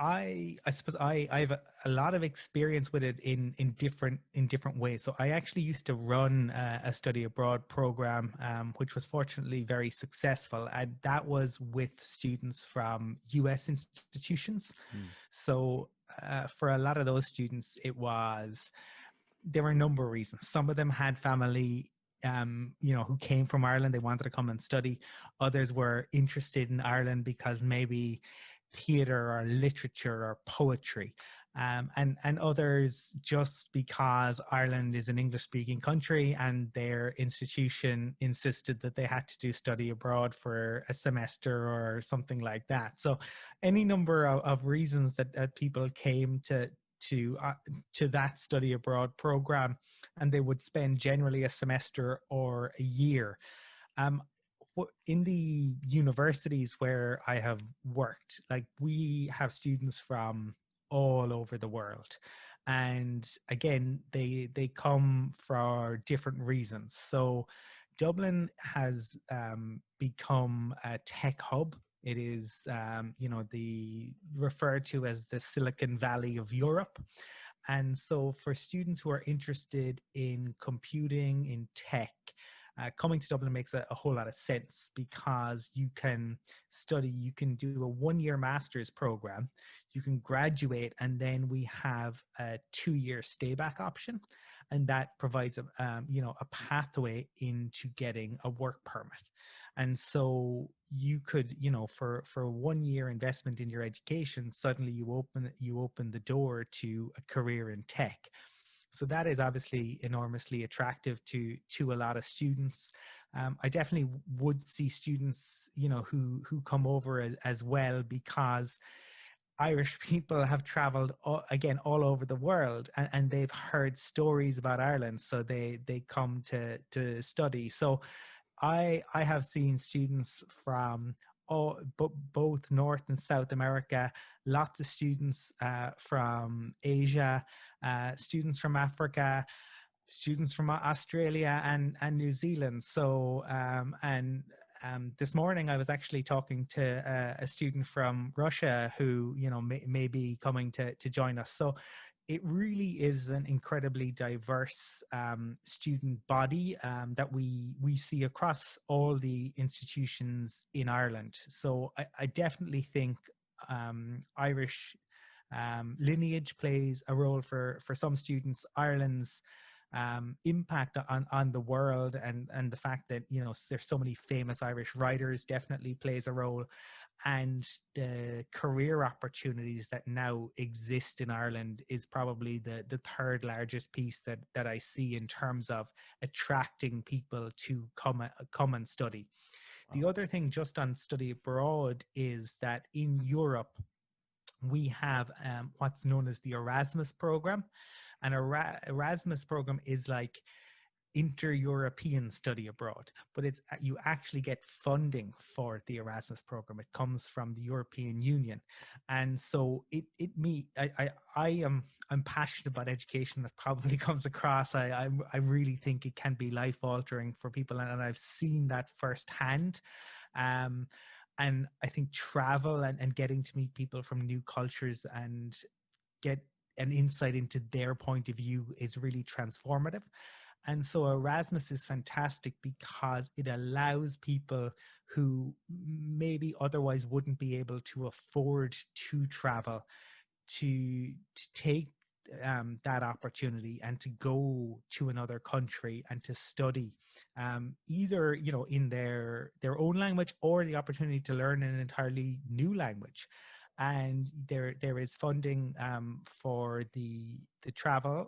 I suppose I have a lot of experience with it in different ways. So I actually used to run a study abroad program, which was fortunately very successful, and that was with students from US institutions. So for a lot of those students, there were a number of reasons. Some of them had family who came from Ireland. They wanted to come and study. Others were interested in Ireland because maybe theater or literature or poetry, and others just because Ireland is an English-speaking country and their institution insisted that they had to do study abroad for a semester or something like that. So any number of reasons that people came to that study abroad program, and they would spend generally a semester or a year. In the universities where I have worked, like, we have students from all over the world, and again, they come for different reasons. So Dublin has become a tech hub. It is the referred to as the Silicon Valley of Europe. And so for students who are interested in computing, in tech, coming to Dublin makes a whole lot of sense, because you can do a 1-year master's program, you can graduate, and then we have a 2-year stay back option. And that provides a pathway into getting a work permit. And so you could, for a 1-year investment in your education, suddenly you open the door to a career in tech. So that is obviously enormously attractive to a lot of students. I definitely would see students, who come over as well, because Irish people have traveled all over the world, and they've heard stories about Ireland, so they come to study. So I have seen students from both North and South America, lots of students from Asia, students from Africa, students from Australia and New Zealand. So this morning I was actually talking to a student from Russia who may be coming to join us. So it really is an incredibly diverse student body that we see across all the institutions in Ireland. So I definitely think Irish lineage plays a role for some students. Ireland's impact on the world, and the fact that, you know, there's so many famous Irish writers definitely plays a role, and the career opportunities that now exist in Ireland is probably the third largest piece that I see in terms of attracting people to come and study. The Wow. other thing just on study abroad is that in Europe we have what's known as the Erasmus program. And Erasmus program is like inter-European study abroad, but it's you actually get funding for the Erasmus program. It comes from the European Union, and so I'm passionate about education. That probably comes across. I really think it can be life altering for people, and I've seen that firsthand. Um, and I think travel and getting to meet people from new cultures and get an insight into their point of view is really transformative. And so Erasmus is fantastic because it allows people who maybe otherwise wouldn't be able to afford to travel to take that opportunity and to go to another country and to study, either, you know, in their own language, or the opportunity to learn an entirely new language. And there is funding for the travel.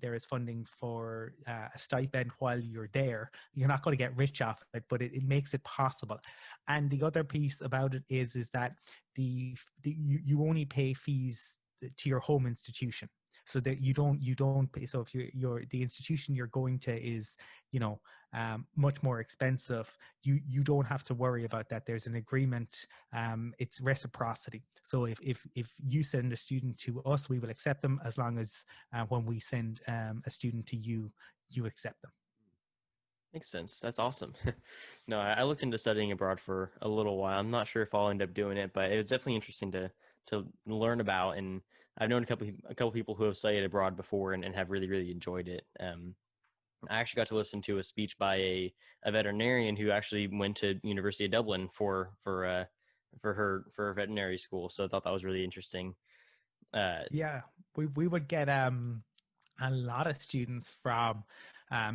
There is funding for a stipend while you're there. You're not going to get rich off it, but it makes it possible. And the other piece about it is that you only pay fees to your home institution, so that you don't pay. So if you're the institution you're going to is, you know, much more expensive, you don't have to worry about that. There's an agreement. It's reciprocity. So if you send a student to us, we will accept them, as long as when we send a student to you, you accept them. Makes sense. That's awesome. No, I looked into studying abroad for a little while. I'm not sure if I'll end up doing it, but it was definitely interesting to learn about. And I've known a couple people who have studied abroad before and have really really enjoyed it. I actually got to listen to a speech by a veterinarian who actually went to University of Dublin for her veterinary school. So I thought that was really interesting. Uh, Yeah, we would get a lot of students from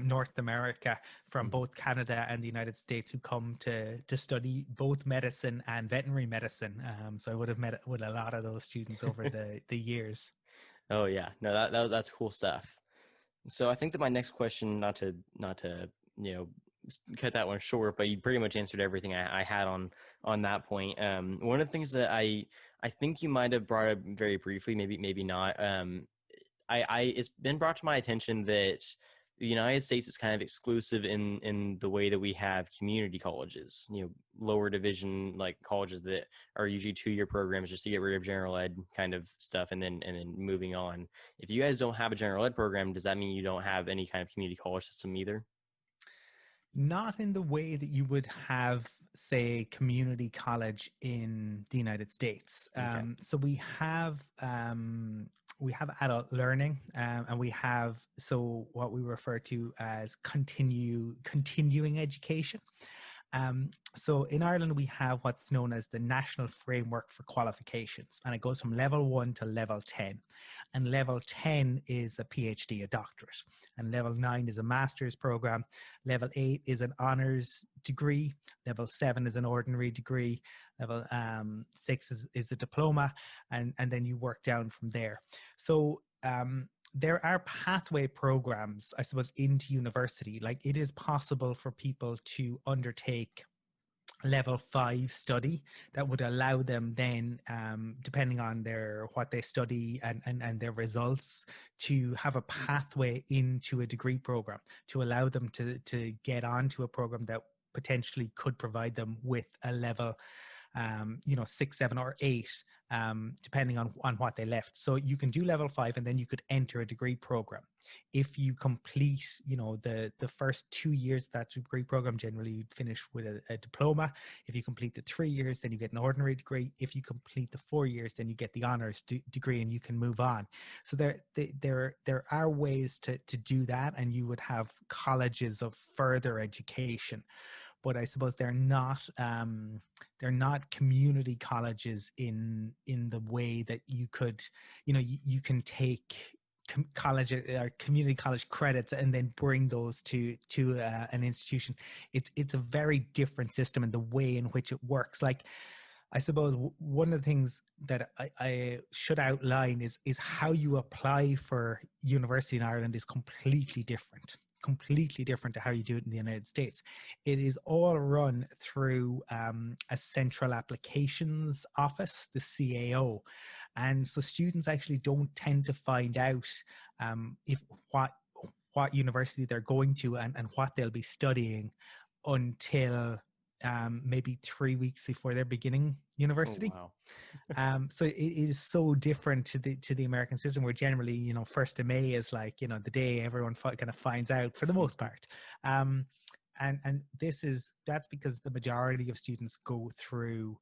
North America, from mhm. both Canada and the United States, who come to study both medicine and veterinary medicine. So I would have met with a lot of those students over the years. Oh yeah, no, that's cool stuff. So I think that my next question, not to you know cut that one short, but you pretty much answered everything I had on that point. One of the things that I think you might have brought up very briefly, maybe not. I it's been brought to my attention that the United States is kind of exclusive in the way that we have community colleges, lower division like colleges that are usually 2-year programs just to get rid of general ed kind of stuff, and then moving on. If you guys don't have a general ed program, does that mean you don't have any kind of community college system either? Not in the way that you would have, say, community college in the United States. Okay. So we have adult learning, and we have, so what we refer to as continuing education. So in Ireland, we have what's known as the National Framework for Qualifications, and it goes from level 1 to level 10. And level 10 is a PhD, a doctorate. And level 9 is a master's program. Level 8 is an honors degree. Level 7 is an ordinary degree. Level 6 is a diploma. And then you work down from there. So there are pathway programs, I suppose, into university. Like, it is possible for people to undertake level 5 study that would allow them then, depending on what they study and their results, to have a pathway into a degree program to allow them to get onto a program that potentially could provide them with a level 6, 7, or 8, depending on what they left. So you can do level 5, and then you could enter a degree program. If you complete, the first 2 years of that degree program, generally you'd finish with a diploma. If you complete the 3 years, then you get an ordinary degree. If you complete the 4 years, then you get the honors degree, and you can move on. So there are ways to do that, and you would have colleges of further education. But I suppose they're not community colleges in the way that you could, you can take college or community college credits and then bring those to an institution. It's a very different system in the way in which it works. Like, I suppose one of the things that I should outline is how you apply for university in Ireland is completely different to how you do it in the United States. It is all run through a central applications office, the CAO. And so students actually don't tend to find out if what university they're going to and what they'll be studying until maybe 3 weeks before they're beginning university. Oh, wow. So it is so different to the American system, where generally, 1st of May is like, the day everyone kind of finds out for the most part. And that's because the majority of students go through,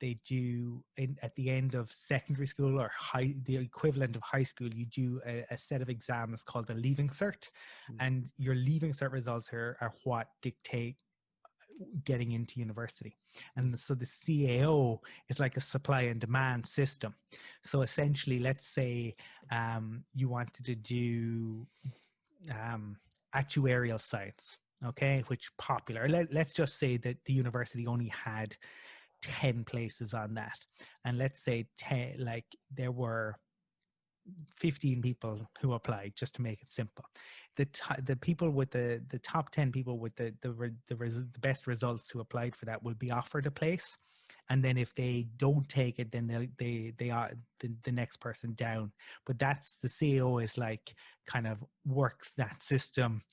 they do at the end of secondary school or the equivalent of high school, you do a set of exams called the Leaving Cert. And your Leaving Cert results are what dictate getting into university. And so the CAO is like a supply and demand system. So essentially, let's say you wanted to do actuarial science, okay, which popular. Let's just say that the university only had 10 places on that. And let's say there were 15 people who applied, just to make it simple. The people with the top 10 people with the best results who applied for that will be offered a place, and then if they don't take it, then they are the next person down. But that's the CEO is like kind of works that system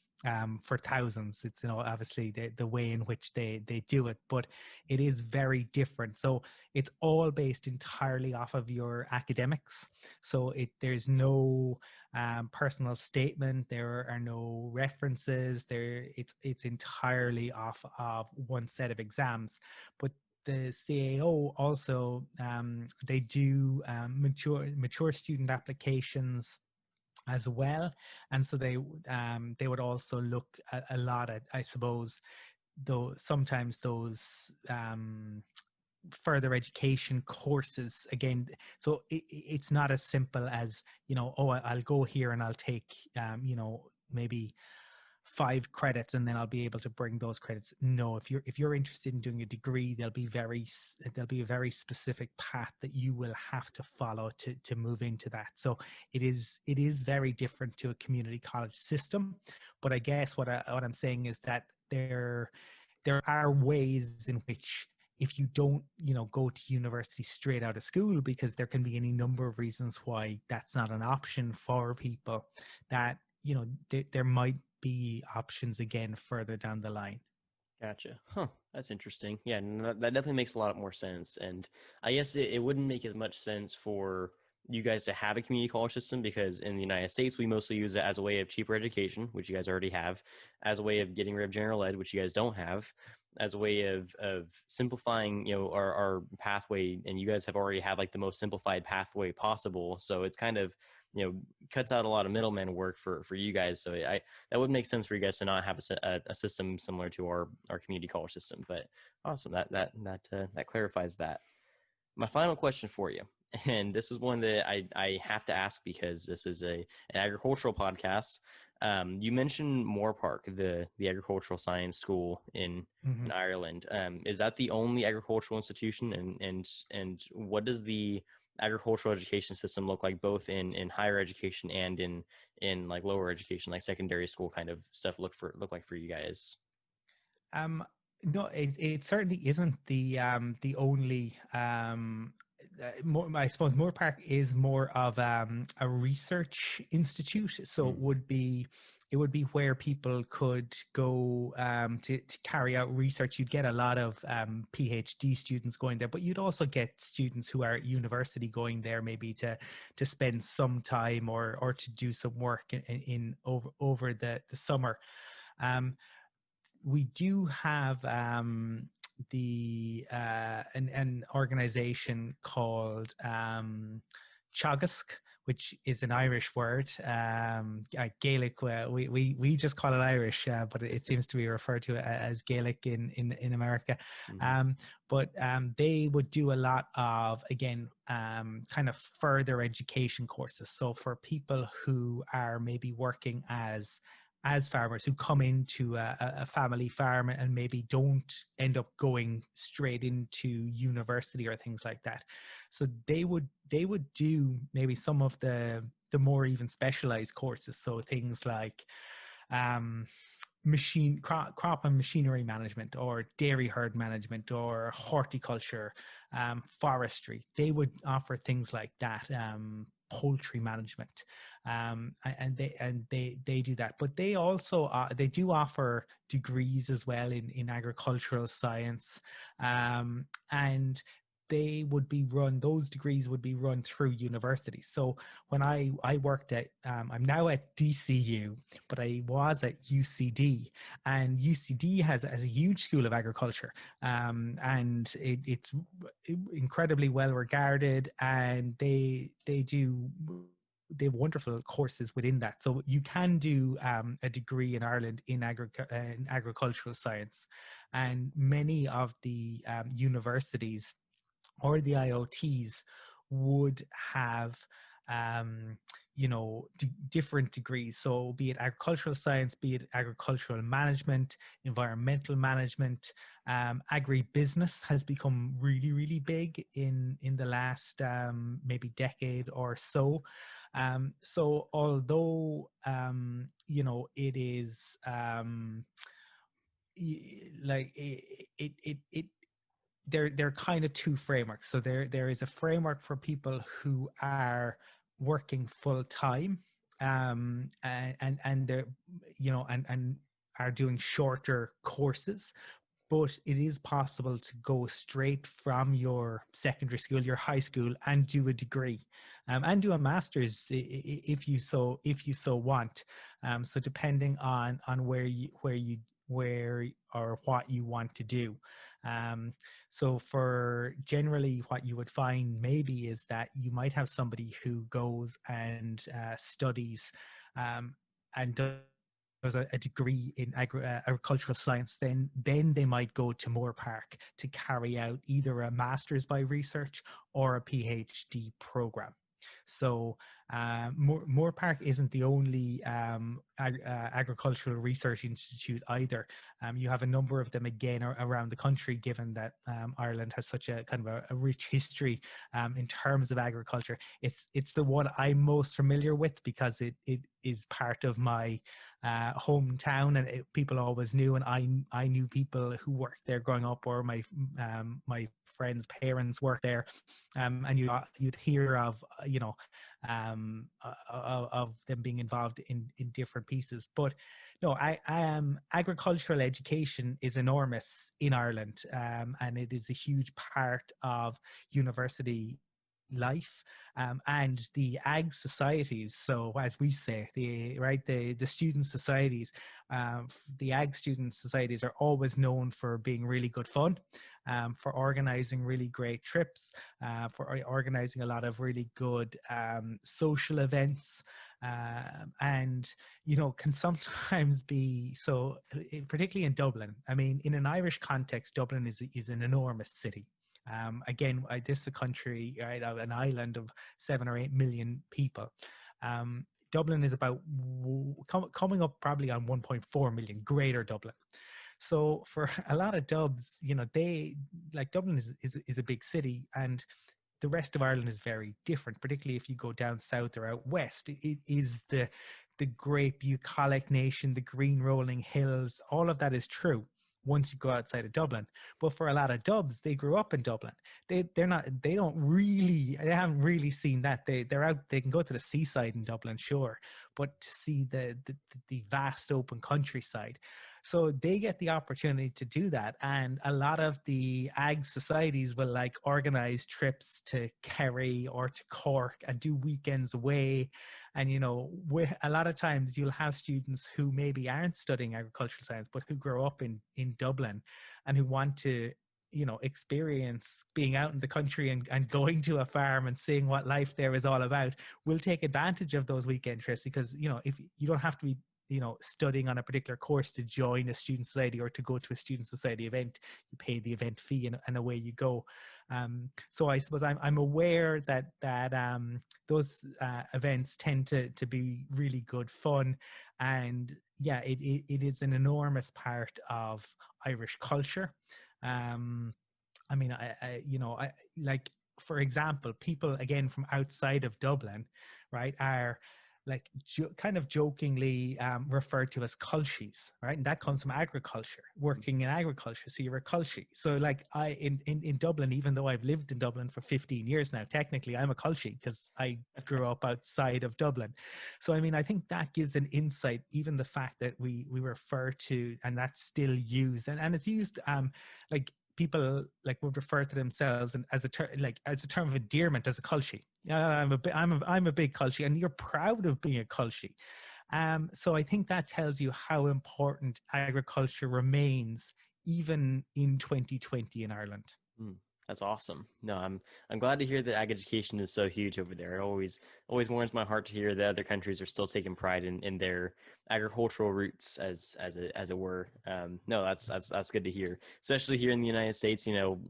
for thousands. It's obviously the way in which they do it, but it is very different. So it's all based entirely off of your academics. So there's no personal statement. There are no references. It's entirely off of one set of exams. But the CAO also they do mature student applications as well, and so they would also look a lot at, I suppose, though sometimes those further education courses again. So it's not as simple as I'll go here and I'll take maybe 5 credits and then I'll be able to bring those credits. No, if you're interested in doing a degree, there'll be a very specific path that you will have to follow to move into that. So it is very different to a community college system. But I guess what I'm saying is that there are ways in which, if you don't go to university straight out of school, because there can be any number of reasons why that's not an option for people, that there might be options again further down the line. Gotcha. Huh. That's interesting. Yeah, that definitely makes a lot more sense. And I guess it wouldn't make as much sense for you guys to have a community college system, because in the United States, we mostly use it as a way of cheaper education, which you guys already have, as a way of getting rid of general ed, which you guys don't have, as a way of simplifying, our pathway. And you guys have already had like the most simplified pathway possible. So it's kind of, cuts out a lot of middleman work for you guys. So that would make sense for you guys to not have a system similar to our community college system. But awesome, that clarifies that. My final question for you, and this is one that I have to ask because this is an agricultural podcast. You mentioned Moorpark, the agricultural science school in Ireland. Is that the only agricultural institution? And what does the agricultural education system look like, both in higher education and in like lower education, like secondary school kind of stuff look like for you guys? No, it certainly isn't the only. I suppose Moorpark is more of a research institute, so it would be where people could go to carry out research. You'd get a lot of PhD students going there, but you'd also get students who are at university going there, maybe to spend some time or to do some work in over the summer. We do have an organization called teagaisc, which is an Irish word. Gaelic, we just call it Irish, but it seems to be referred to as Gaelic in America. Mm-hmm. But they would do a lot of, again, kind of further education courses. So for people who are maybe working as farmers, who come into a family farm and maybe don't end up going straight into university or things like that. So they would do maybe some of the more even specialized courses. So things like crop and machinery management, or dairy herd management, or horticulture, forestry. They would offer things like that, poultry management, and they do that. But they also they do offer degrees as well in agricultural science, and those degrees would be run through universities. So when I worked at, I'm now at DCU, but I was at UCD, and UCD has a huge school of agriculture, and it's incredibly well regarded, and they have wonderful courses within that. So you can do a degree in Ireland in agricultural science, and many of the universities or the IoTs would have different degrees. So be it agricultural science, be it agricultural management, environmental management, agribusiness has become really, really big in the last maybe decade or so. So although it is like it they're kind of two frameworks. So there is a framework for people who are working full time, and they're and are doing shorter courses. But it is possible to go straight from your secondary school, your high school, and do a degree, and do a master's if you so want. So depending on where or what you want to do. So for generally what you would find maybe is that you might have somebody who goes and studies and does a degree in agricultural science, then they might go to Moore Park to carry out either a master's by research or a PhD program. So Moore Park isn't the only agricultural research institute either. You have a number of them again around the country, given that Ireland has such a kind of a rich history in terms of agriculture. It's the one I'm most familiar with because it is part of my hometown, and people always knew, and I knew people who worked there growing up, or my friends' parents worked there, and you'd hear of of them being involved in different pieces. But no, agricultural education is enormous in Ireland, and it is a huge part of university life, and the ag societies. So as we say, the student societies, the ag student societies are always known for being really good fun, for organizing really great trips, for organizing a lot of really good social events, and can sometimes be so, particularly in Dublin. I mean, in an Irish context, Dublin is an enormous city. Again, this is a country, right, an island of 7 or 8 million people. Dublin is about coming up probably on 1.4 million, Greater Dublin. So for a lot of Dubs, they like Dublin is a big city, and the rest of Ireland is very different, particularly if you go down south or out west. It is the great bucolic nation, the green rolling hills, all of that is true once you go outside of Dublin. But for a lot of Dubs, they grew up in Dublin. They haven't really seen that. They're out, they can go to the seaside in Dublin, sure, but to see the vast open countryside. So they get the opportunity to do that. And a lot of the ag societies will like organize trips to Kerry or to Cork and do weekends away. And, a lot of times you'll have students who maybe aren't studying agricultural science, but who grow up in Dublin and who want to experience being out in the country and going to a farm and seeing what life there is all about, will take advantage of those weekend trips, because if you don't have to be studying on a particular course to join a student society or to go to a student society event. You pay the event fee and away you go. So I suppose I'm aware that those events tend to be really good fun, and yeah, it is an enormous part of Irish culture. I mean, I like, for example, people again from outside of Dublin, right, are like kind of jokingly referred to as culshies, right? And that comes from agriculture, working in agriculture. So you're a culshie. So like in Dublin, even though I've lived in Dublin for 15 years now, technically I'm a culshie because I grew up outside of Dublin. So I mean, I think that gives an insight, even the fact that we refer to, and that's still used, and it's used like people like would refer to themselves and as a as a term of endearment as a culshie. I'm a big culshie, and you're proud of being a culshie. So I think that tells you how important agriculture remains even in 2020 in Ireland. Mm, that's awesome. No, I'm glad to hear that ag education is so huge over there. It always warms my heart to hear that other countries are still taking pride in their agricultural roots, as it were. No, that's good to hear. Especially here in the United States,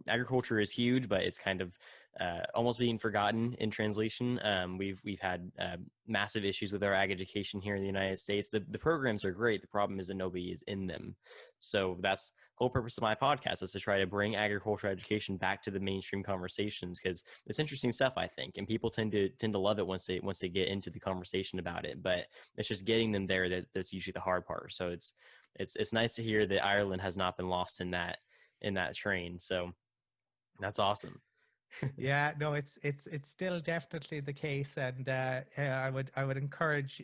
agriculture is huge, but it's kind of almost being forgotten in translation. We've had massive issues with our ag education here in the United States. The programs are great. The problem is that nobody is in them. So that's the whole purpose of my podcast, is to try to bring agricultural education back to the mainstream conversations, because it's interesting stuff, I think, and people tend to love it once they get into the conversation about it. But it's just getting them there that's usually the hard part. So it's nice to hear that Ireland has not been lost in that train. So that's awesome. Yeah, no, it's still definitely the case, and I would encourage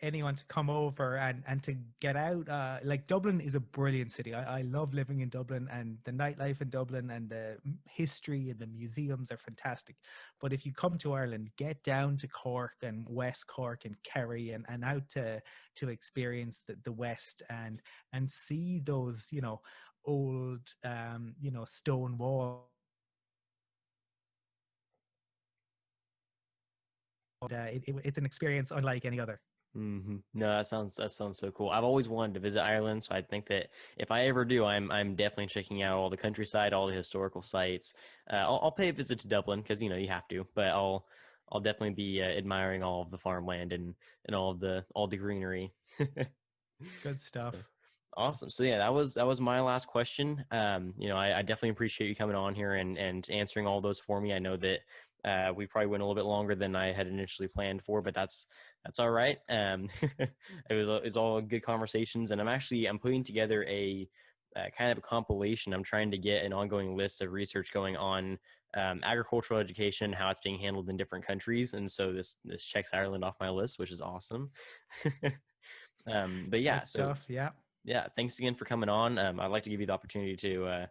anyone to come over and to get out. Like, Dublin is a brilliant city. I love living in Dublin, and the nightlife in Dublin and the history and the museums are fantastic. But if you come to Ireland, get down to Cork and West Cork and Kerry and out to experience the West and see those old stone walls. It's an experience unlike any other. No, that sounds so cool. I've always wanted to visit Ireland, so I think that if I ever do, I'm definitely checking out all the countryside, all the historical sites. I'll pay a visit to Dublin because you have to, but I'll definitely be admiring all of the farmland and all the greenery. Good So stuff. awesome. So yeah, that was my last question. I definitely appreciate you coming on here and answering all those for me. I know that we probably went a little bit longer than I had initially planned for, but that's all right. It's all good conversations, and I'm putting together a kind of a compilation. I'm trying to get an ongoing list of research going on agricultural education, how it's being handled in different countries, and so this checks Ireland off my list, which is awesome. But yeah, Good so stuff. Yeah. yeah, thanks again for coming on. I'd like to give you the opportunity to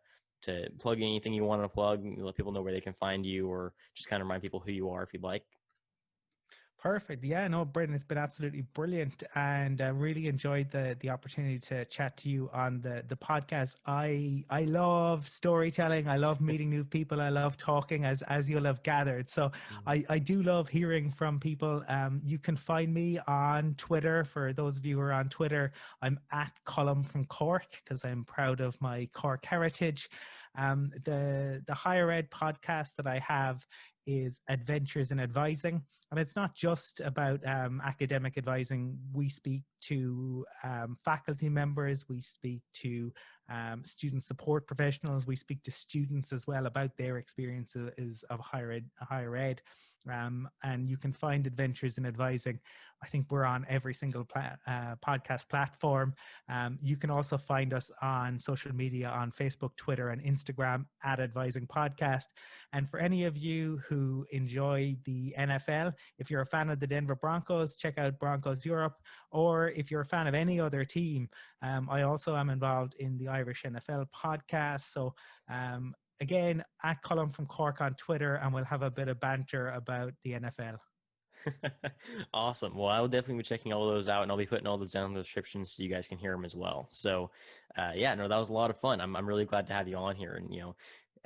plug anything you want to plug, let people know where they can find you, or just kind of remind people who you are if you'd like. Perfect. Yeah, no, Brendan, it's been absolutely brilliant, and really enjoyed the opportunity to chat to you on the podcast. I love storytelling. I love meeting new people. I love talking, as you'll have gathered. So I do love hearing from people. You can find me on Twitter. For those of you who are on Twitter, I'm at Colum from Cork, because I'm proud of my Cork heritage. The higher ed podcast that I have is Adventures in Advising. And it's not just about academic advising. We speak to faculty members, we speak to student support professionals, we speak to students as well about their experiences of higher ed. And you can find Adventures in Advising. I think we're on every single podcast platform. You can also find us on social media on Facebook, Twitter, and Instagram at Advising Podcast. And for any of you who enjoy the NFL, if you're a fan of the Denver Broncos, check out Broncos Europe. Or if you're a fan of any other team, I also am involved in the Irish NFL podcast. So again, at Colum from Cork on Twitter, and we'll have a bit of banter about the NFL. Awesome. Well, I will definitely be checking all of those out, and I'll be putting all those down in the description so you guys can hear them as well. So, yeah, no, that was a lot of fun. I'm really glad to have you on here, and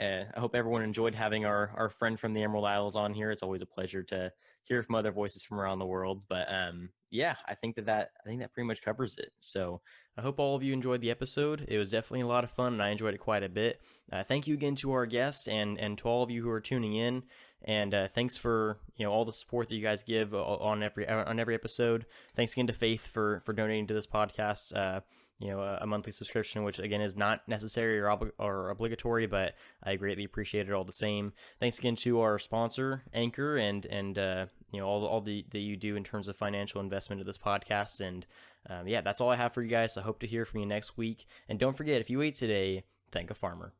I hope everyone enjoyed having our friend from the Emerald Isles on here. It's always a pleasure to hear from other voices from around the world. But yeah, I think that pretty much covers it. So I hope all of you enjoyed the episode. It was definitely a lot of fun, and I enjoyed it quite a bit. Thank you again to our guest and to all of you who are tuning in. And thanks for all the support that you guys give on every episode. Thanks again to Faith for donating to this podcast. A monthly subscription, which again is not necessary or obligatory, but I greatly appreciate it all the same. Thanks again to our sponsor, Anchor, and all that you do in terms of financial investment of this podcast. And yeah, that's all I have for you guys. So I hope to hear from you next week. And don't forget, if you ate today, thank a farmer.